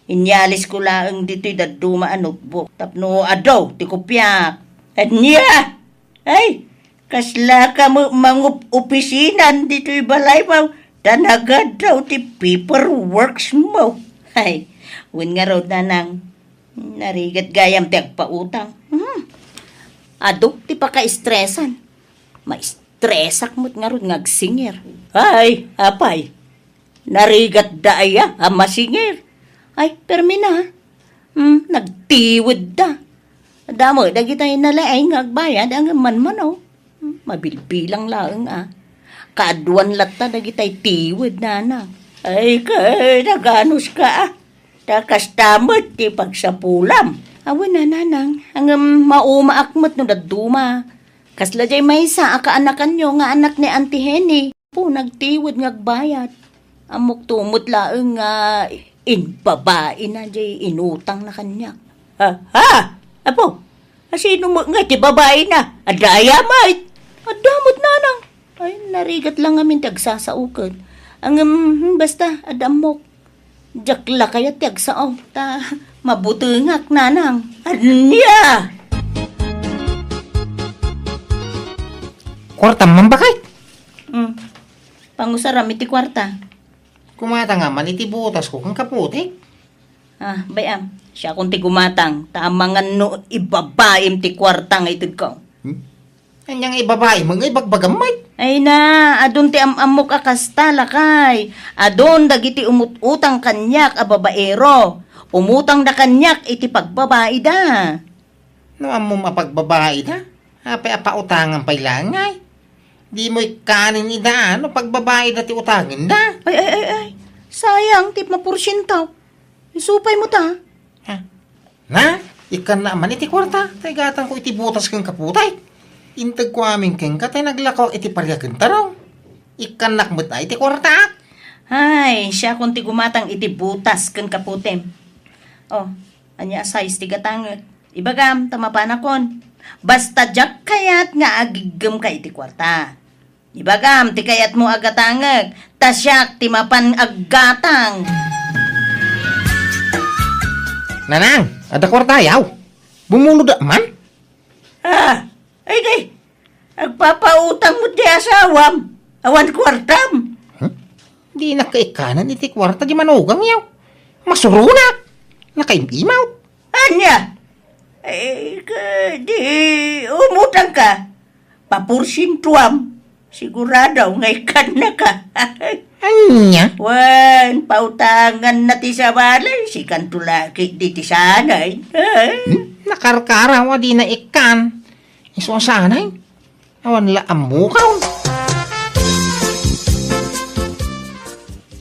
Inyalis ko lang dito'y daduma buk. Tapno adaw, ti kopyak. Anya! Ay, kasla ka mangup opisinan dito'y balay mo. Tanagad daw ti paperworks mo. Ay, win nga raw Nanang. Narigat gayam ti agpautang. Adok ti paka-estresan. Ma-estresak mo't nga ron ngagsinger. Ay, apay. Narigat daaya masinger. Ay, permina. Nagtiwid da. Damo, dagitay nalaay ngagbayad ang manmanaw. Mabilbilang lang Kaadwan lata dagitay tiwid na. Ay, kay naganos ka Takas tamot ti pagsapulam. Awan na Nanang, ang maumaakmat no daduma. Kasla jay may sa akaanakan nyo nga anak ni Auntie Henny. Po, nagtiwid ngagbayad. Amok tumot laeng babae na jay inutang na kanya. Apo, sino mo nga ti babae na? Adaya mait. Adamot Nanang. Ay, narigat lang amin tagsasaukan. Ang basta adamok. Jakla kaya tiagsao. Mabutungak Nanang. Anya! Kwarta man bakit? Pangusaram iti kwarta. Kumata nga man iti butas ko kang kaputik. Bayam. Siya kung ti gumatang. Tamangan no ibabaim ti kwarta nga itid ko. Anyang ibabae, mga ibagbagamay. Ay na, adon ti amok akasta lakay. Adon dagiti umutang kanyak a babaero. Umutang da kanyak iti pagbabae da. No, amo mapagbabae da. Apay apautangan pa'y langay. Di mo ikanin ida, no, pagbabae da ti utangin da. Ay. Sayang, tip na porsyentaw. Isupay mo ta. Na, ikan naman iti kwarta. Taygatan ko iti butas kang kaputay. Intag ko aming keng katay naglakaw iti paryakin tarong. Ikan nakmut na iti kwarta. Ay, siya kung ti gumatang iti butas kang kaputem. Anya size ti gatangot. Ibagam, tamapanakon. Basta jak kayat nga agigam ka iti kwarta. Ibagam, ti kayat mo agatangag. Tasyak ti mapan aggatang. Nanang, ada kwarta yaw. Bumulod man? Ay di, agpapautang mo di asawam. Awan kwartam. Di nakaikanan iti kwarta di manugang yaw. Masurunak. Nakaimaw. Anya? Di umutang ka. Papursintuam. Sigurado ngay kan na ka. Anya? Wan, pautangan na ti sa balay. Si kantulaki di ti sanay. Nakarkaraw di na ikan. Iso sanay. Awan laamukaw.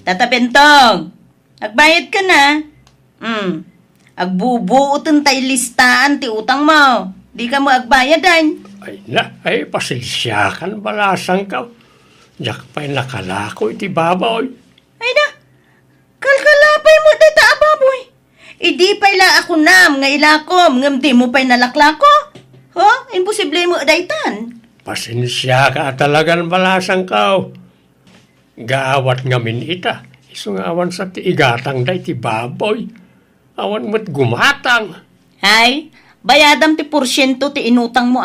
Tata Bentong, agbayad ka na. Agbubuotin tayo listaan ti utang mo. Di ka mo agbayadan. Ay pasensyakan balasang ka. Diyak pa'y nakalako iti baboy. Ay na, kalkalapay mo dito ababoy. Idi pa'y la ako nam, nga ilakom, ngam di mo pa'y nalaklako. Imposible mo daytan. Pasensya ka talagang balasang ka. Gaawat ngamin ita. Iso nga awan sa tiigatang da iti baboy. Awan mo't gumatang. Ay, bayadam ti porsyento ti inutang mo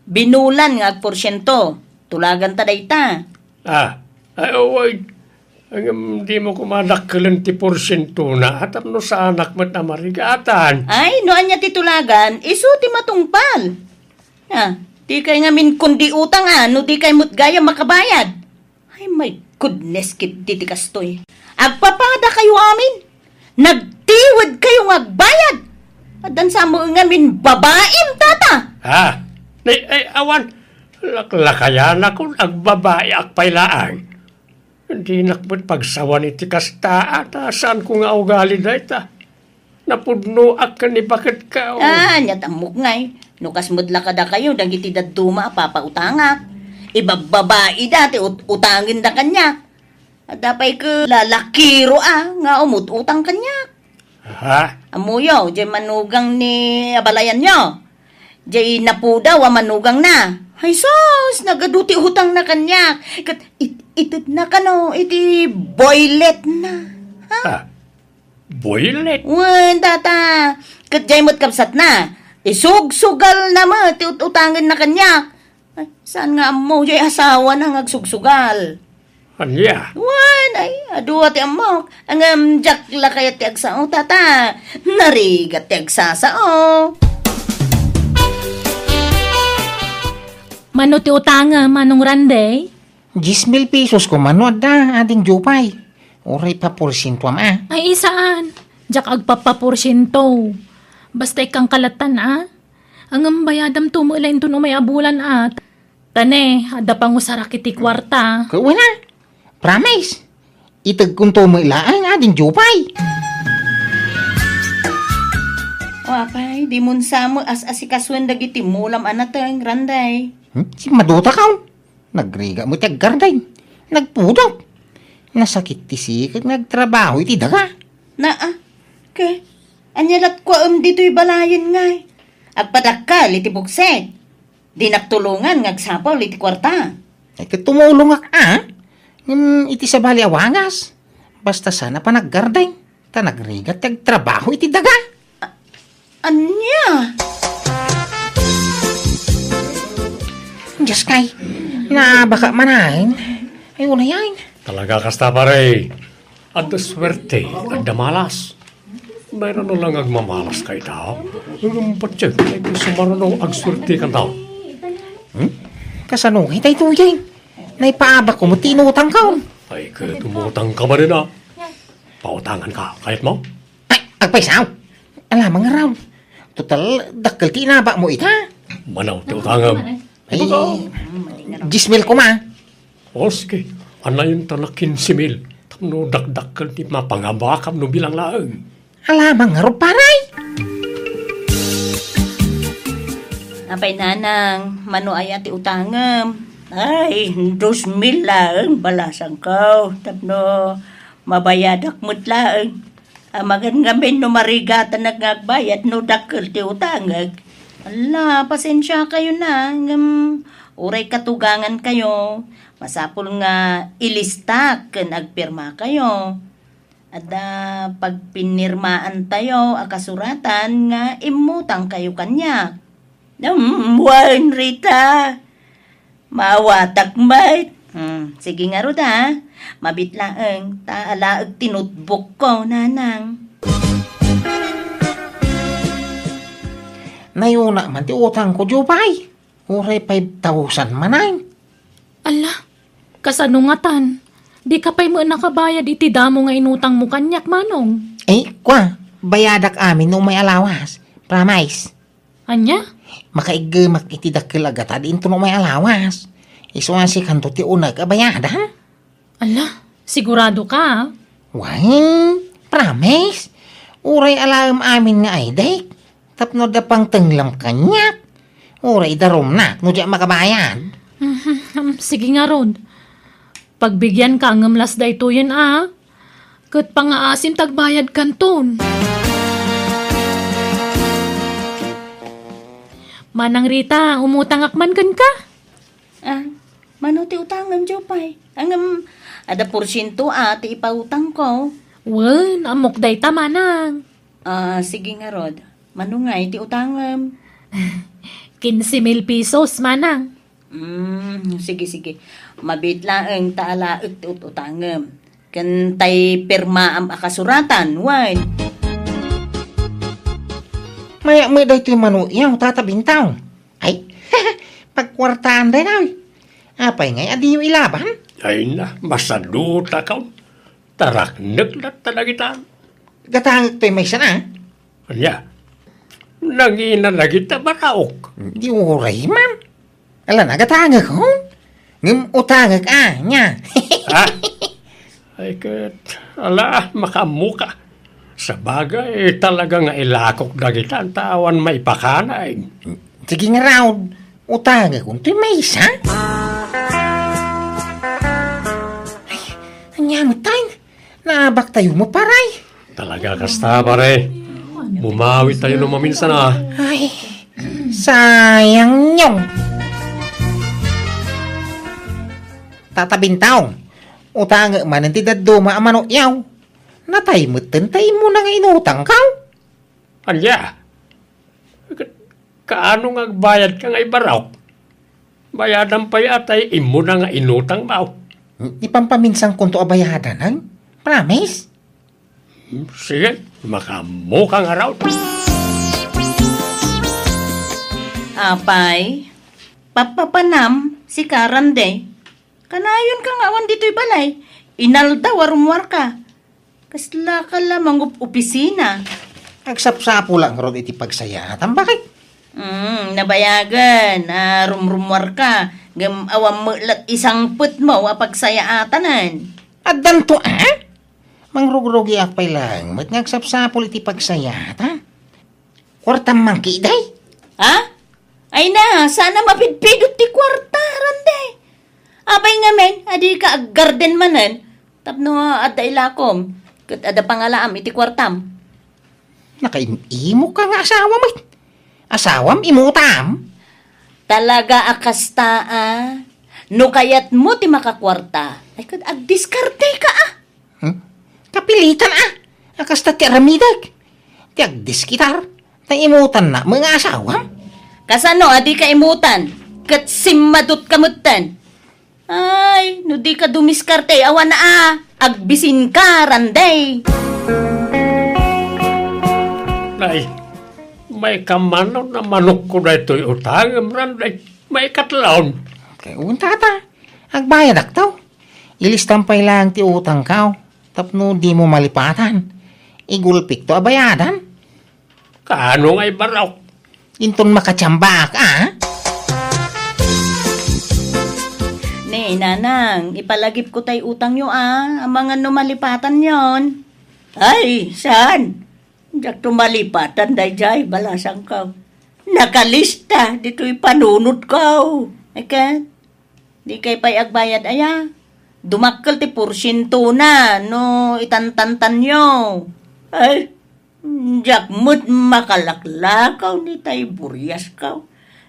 Binulan nga porsyento. Tulagan ta dayta. Di mo kumadakkelan ti porsyento na at no sa anak mo't na marigatan. Ay, noan niya ti tulagan, iso ti matungpal. Di kay ngamin kundi utang no di kay mo't gaya makabayad. Ay, my goodness, kit ti kastoy. Agpapada kayo amin. Nagtiwid kayo agbayad. Adan sa mo ngamin babaim, tata. Awan, laklakayan akong agbabae agpailaan. Hindi nakbut pagsawan iti kasta at saan ko nga ugali na ita. Napudno ak ka ni bakit ka. Nyatamok ngay. Nukas mudla ka da kayo, dagiti daduma papautangak. Ibababae dati utangin da kanya. At dapay ka lalakiro nga umututang kanya. Amuyo, di manugang ni abalayan nyo. Di napudaw manugang na. Ay sos, nagaduti utang na kanya. Itit na kano, iti boylet na. Boylet? Wan, tata. Katjay mo't kapsat na. Isugsugal na mo, utangin na kanya. Ay, saan nga mo, jay asawa na ngagsugsugal? Anya? Wan, ay, aduwa ti amok. Ang jakla kaya ti agsao, tata. Narigat ti agsasao. Mano ti utanga, manong randay? 10,000 pesos ko manod da, ading jupay. Oray pa porsyento Ay, isaan? Jak agpapaporsyento. Basta ikang kalatan Ang bayadam tumulain to no may abulan Tane, ada pang usarak iti kwarta. Kawa na. Promise. Itag kung tumilaan ading jupay. Wapay, di mun samo as-asikaswen dagiti mulam anateng randay. Si maduta ka. Nagriga mo ti aggarday. Nagpudaw. Nasakit ti sikag nagtrabaho iti daga. Anyalat ko dito'y balayan ngay. Agpadakal iti bukset. Di nagtulungan ngagsapaw iti kwarta. Ay tumulong iti sa bali awangas. Basta sana pa naggarday. Ta nagriga ti agtrabaho iti daga. Anya? Diyos kay, Na baka manahin. Ay, una yan. Talaga kasta pare. At swerte, at malas. Mayroon lang agmamalas kay tao. Ang patsyan, ay kung sumarunong agswerte ka tao. Kasano, hitay tuyay. Naipaabak ko mo tinutang ka. Ay, kaya tumutang ka ba rin Pautangan ka, kahit mo? Ay, agpaisaw. Alamang nga raw. Total, dakal tinaba mo ita. Manaw, tiutangam. Ay, 10,000 ko ma. O sige, anayin ta na 15,000. Tapno dakdakal ti mapangabakam no bilang laang. Alamang nga raw paray. Apay nanang, mano ay ati utangam. Ay, 2,000 lang, balasang ko. Tapno, mabayadak mo't lang. Amagan ngamin no marigatan nagbayad no dakil ti utangag. Ala, pasensya kayo na. Uray katugangan kayo. Masapul nga ilistak ken agpirma kayo. At pag pinirmaan tayo, akasuratan nga imutang kayo kanya. Wan, Rita. Mawatak mait. Sige nga ro da. Mabitlaang taalaag tinutbok ko, nanang. Nayuna man ti utang ko, Jupay. Uray 5,000 manay. Ala, kasanungatan. Di ka pa'y mo nakabayad iti damo nga inutang mo kanyak, manong. Bayadak amin no may alawas. Promise. Anya? Makaigamak iti dakil agata din to no may alawas. Isuan si kanto ti unag abayada. Ala, sigurado ka? Promise. Uray alam amin nga ay dek. Tapno da pang tenglang kanyak. Uray darom na, no di makabayad. Sige nga, Rod. Pagbigyan ka ng las da ito yan, Kat pangaasim tagbayad kanton. Manang Rita, umutang akman kan ka? Mano ti utangam, Jopay? Ada porsyento ti ipautang ko. Wan, amok day ta, manang. Sige nga, Rod. Mano nga ti utangam? 15,000 pesos, manang. Sige. Mabitlaang taalaag ti utangam. Kantay pirmaam akasuratan, wan. Maya mo dahi ito yung manuyaw, tatabintaw. Ay, pagkwartaan day na. Apay ngay, adi yung ilaban. Ay na, masaduta ka. Taraknag na talagitan. Gatangag ito yung may sana. Anya, nangina na kita baraok. Di uray, ma'am. Ala na, gatangag ko. Ngam utangag nya. Ay kat, ala, makamuka. Sa bagay, talaga nga ilakok na kita ang tawan may pakanay. Sige nga raw, utangag ko. Ito'y may isa. Ay, anyan tayo. Naabak tayo mo, paray. Talaga kasta, pare. Bumawi tayo nung maminsan, Ay, sayang nyong. Tatabintaw. Utang man ang tidaduma ang manukyaw. Natay mo mo na nga inutang ka. Anya, kaano nga bayad ka nga ibaraw? Bayadan pa yatay imo na nga inutang bao. Ipampaminsang kunto abayadan, ang? Promise? Sige, makamukha nga raw. Apay, papapanam si Karande. Kanayon ka nga awan dito'y balay. Inalda warumwar ka. Kasla ka lamang opisina. Agsapsapo lang ron iti pagsayatan. Bakit? Nabayagan. Rumrumwar ka. Awam mo isang put mo pagsayatanan. At danto, Mangrugrugi akpay lang. Mat ngagsapsapol iti pagsayatan. Kwartang mangkiday. Ay na, sana mapidpidot ti kwarta, Rande. Abay nga men, adi ka garden manen. Tapno adda ilakom. Kat ada pangalaam iti kwartam. Nakaimimo ka nga asawa mo. Asawam imutam. Talaga akasta no kayat mo ti makakwarta. Ay kat agdiskarte ka Kapilitan Akasta ti aramidag. Ti agdiskitar. Imutan na mga asawam. Kasano adi ka imutan. Kat simmadot kamutan. Ay, no di ka dumiskarte, awan na agbisin ka, randay. Nay, may kamanaw na manok ko na ito'y utang, randay. May katlaon. Kay unta ta. Agbayad aktaw. Ilistampay lang ti utang kao. Tapno di mo malipatan. Igulpik to abayadan. Kaano nga'y baraw? Inton makatsamba ka, ha? Ne, nanang, ipalagip ko tay utang nyo ang mga numalipatan yon. Ay, saan? Diyak tumalipatan day balasang ka. Nakalista, dito'y panunod ka. Eka, di kay pay agbayad aya. Dumakkel ti porsyento na, no itantantan nyo. Ay, diyak mo't makalaklakaw ni tay buryas ka.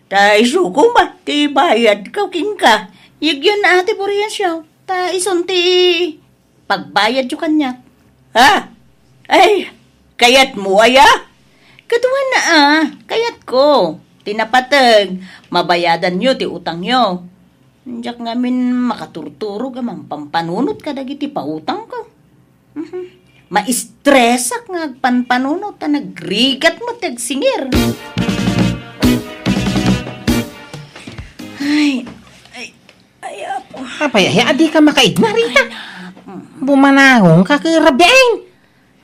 Tay suko ma, ti bayad ka king ka. Yun na ati buryas yaw. Ta isunti pagbayad yung kanya. Ha? Ay, kayat mo aya? Katuan na kayat ko. Tinapatag, mabayadan nyo ti utang nyo. Diyak ngamin makaturturog amang pampanunot kadag iti pautang ko. Maistresak nga agpanpanunot ta nagrigat mo tagsingir. Ay, apo. Apay, adi ka makaigna rita. Bumanahong ka kay Rabiain.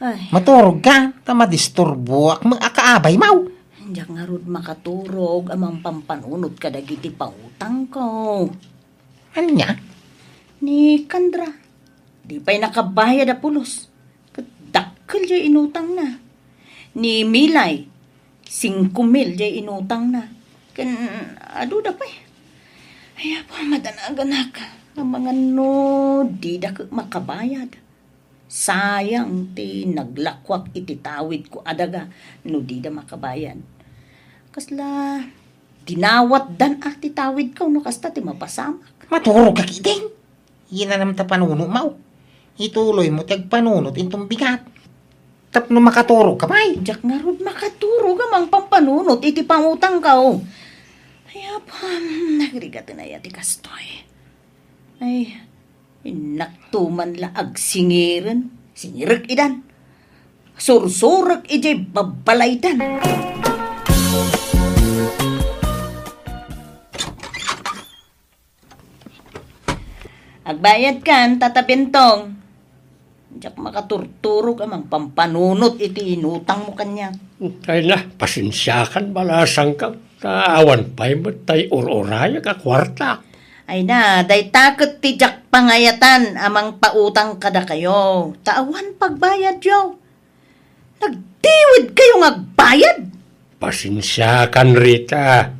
Ay, Maturog ka, tamadisturbo ak mag-akaabay mau. diyak nga rod makaturog amang pampanunot kadag iti pautang ko. Ano niya? Ni Kandra, di pa'y nakabayad a pulos. Dakkel jay inutang na. Ni Milay, 5,000 jay inutang na. Kan, aduda pa'y. Ay, apa, madanagan ka. Ang mga no, di da makabayad. Sayang ti naglakwak iti tawid ko adaga no di da makabayad. Kasla, dinawat dan ti tawid ko no kasta ti mapasamak. Maturog ka kiting. Yan na naman ta panuno mau. Ituloy mo tag panunot intong bigat. Tapno makaturog ka bay. Diyak nga rod makaturog amang pampanunot iti pangutang ka o. Ay, apa, nagrigat na yati kastoy. Ay, inaktuman laag singiran. Singirak idan. Sursurak ijay babalaydan. Agbayad kan, tatapintong. Diyak makaturturog amang pampanunot iti inutang mo kanya. Ay na, pasensyakan balasang ka. Awan pa'y matay ururaya ka kwarta. Ay na, day takot ti Jack pangayatan amang pautang kada kayo. Taawan pagbayad yo. Nagtiwid kayong agbayad. Pasensyakan Rita.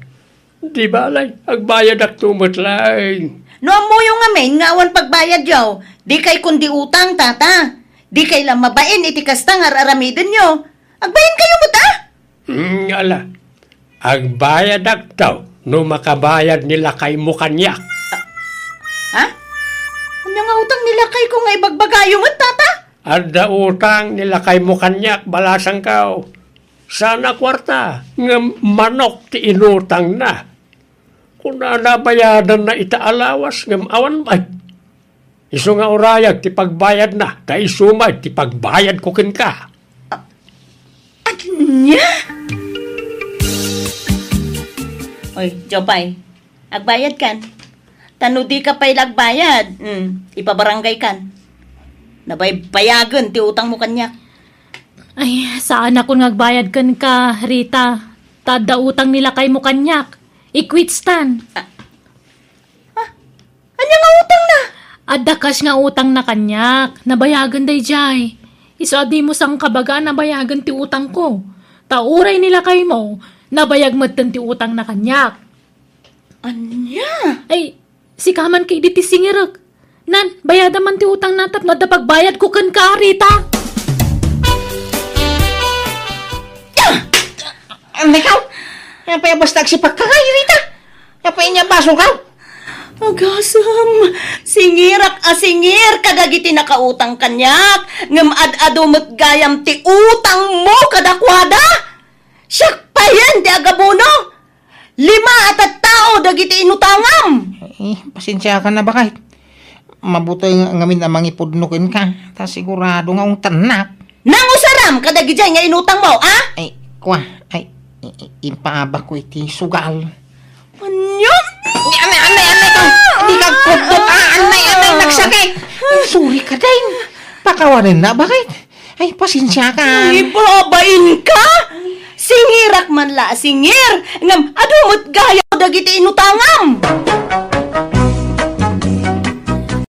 Di balay, agbayad ak tumatlain. No mo yung amin nga awan pagbayad yo. Di kay kundi utang tata. Di kay lang mabain iti kastang aramidin yo. Agbayin kayo mo ta? Ala, agbayad ak daw no makabayad nila kay mukanyak. Ha? Ano nga utang nila kay kung nga ibagbagayo mo tata? Ada utang nila kay mukanyak balasang kao. Sana kwarta nga manok ti inutang na. Kung nabayadan na itaalawas ngam awan ba? Iso nga orayag ti pagbayad na, ta isumay ti pagbayad ko kin ka. At niya? Oy, Jopay, agbayad kan. Tanudi ka pa'y lagbayad. Ipabarangay kan. Nabaybayagan ti utang mo kanyak. Ay, saan ako nagbayad kan ka, Rita? Tada utang nila kay mo kanyak. Ikwitstan. Ano nga utang na? Adakas nga utang na kanyak. Nabayagan day jay. Iso adi mo sang kabaga nabayagan ti utang ko. Tauray nila kay mo. Nabayag mo ti utang na kanyak. Anya? Ay, si kaman kay di ti singirag. Nan, bayada man ti utang natap na dapagbayad ko kan ka, Rita. Ano ikaw? Yan pa yung basta agsipag ka kayo, Rita. Yan pa yung baso ka. Agasam, singirak singir kadagiti nakautang kanyak. Ngam ad-adumot gayam ti utang mo kadakwada. Siyak pa yan, di agabono. 5 at tao dagiti inutangam. Pasensya ka na ba kahit? Mabuto yung ngamin na mangipudnukin ka. Ta sigurado nga ang tanak. Nang usaram kadagijay nga inutang mo, ah? Ay, kwa. Ay, ipaaba ko iti sugal. Anyam? Anay ka. Di ka kudot. Anay, nagsakit. Sorry ka din. Pakawanin na, bakit? Ay, pasensya ka. Ibabain ka? Singirak man la, singir. Ngam, adumot gaya dagiti inutangam.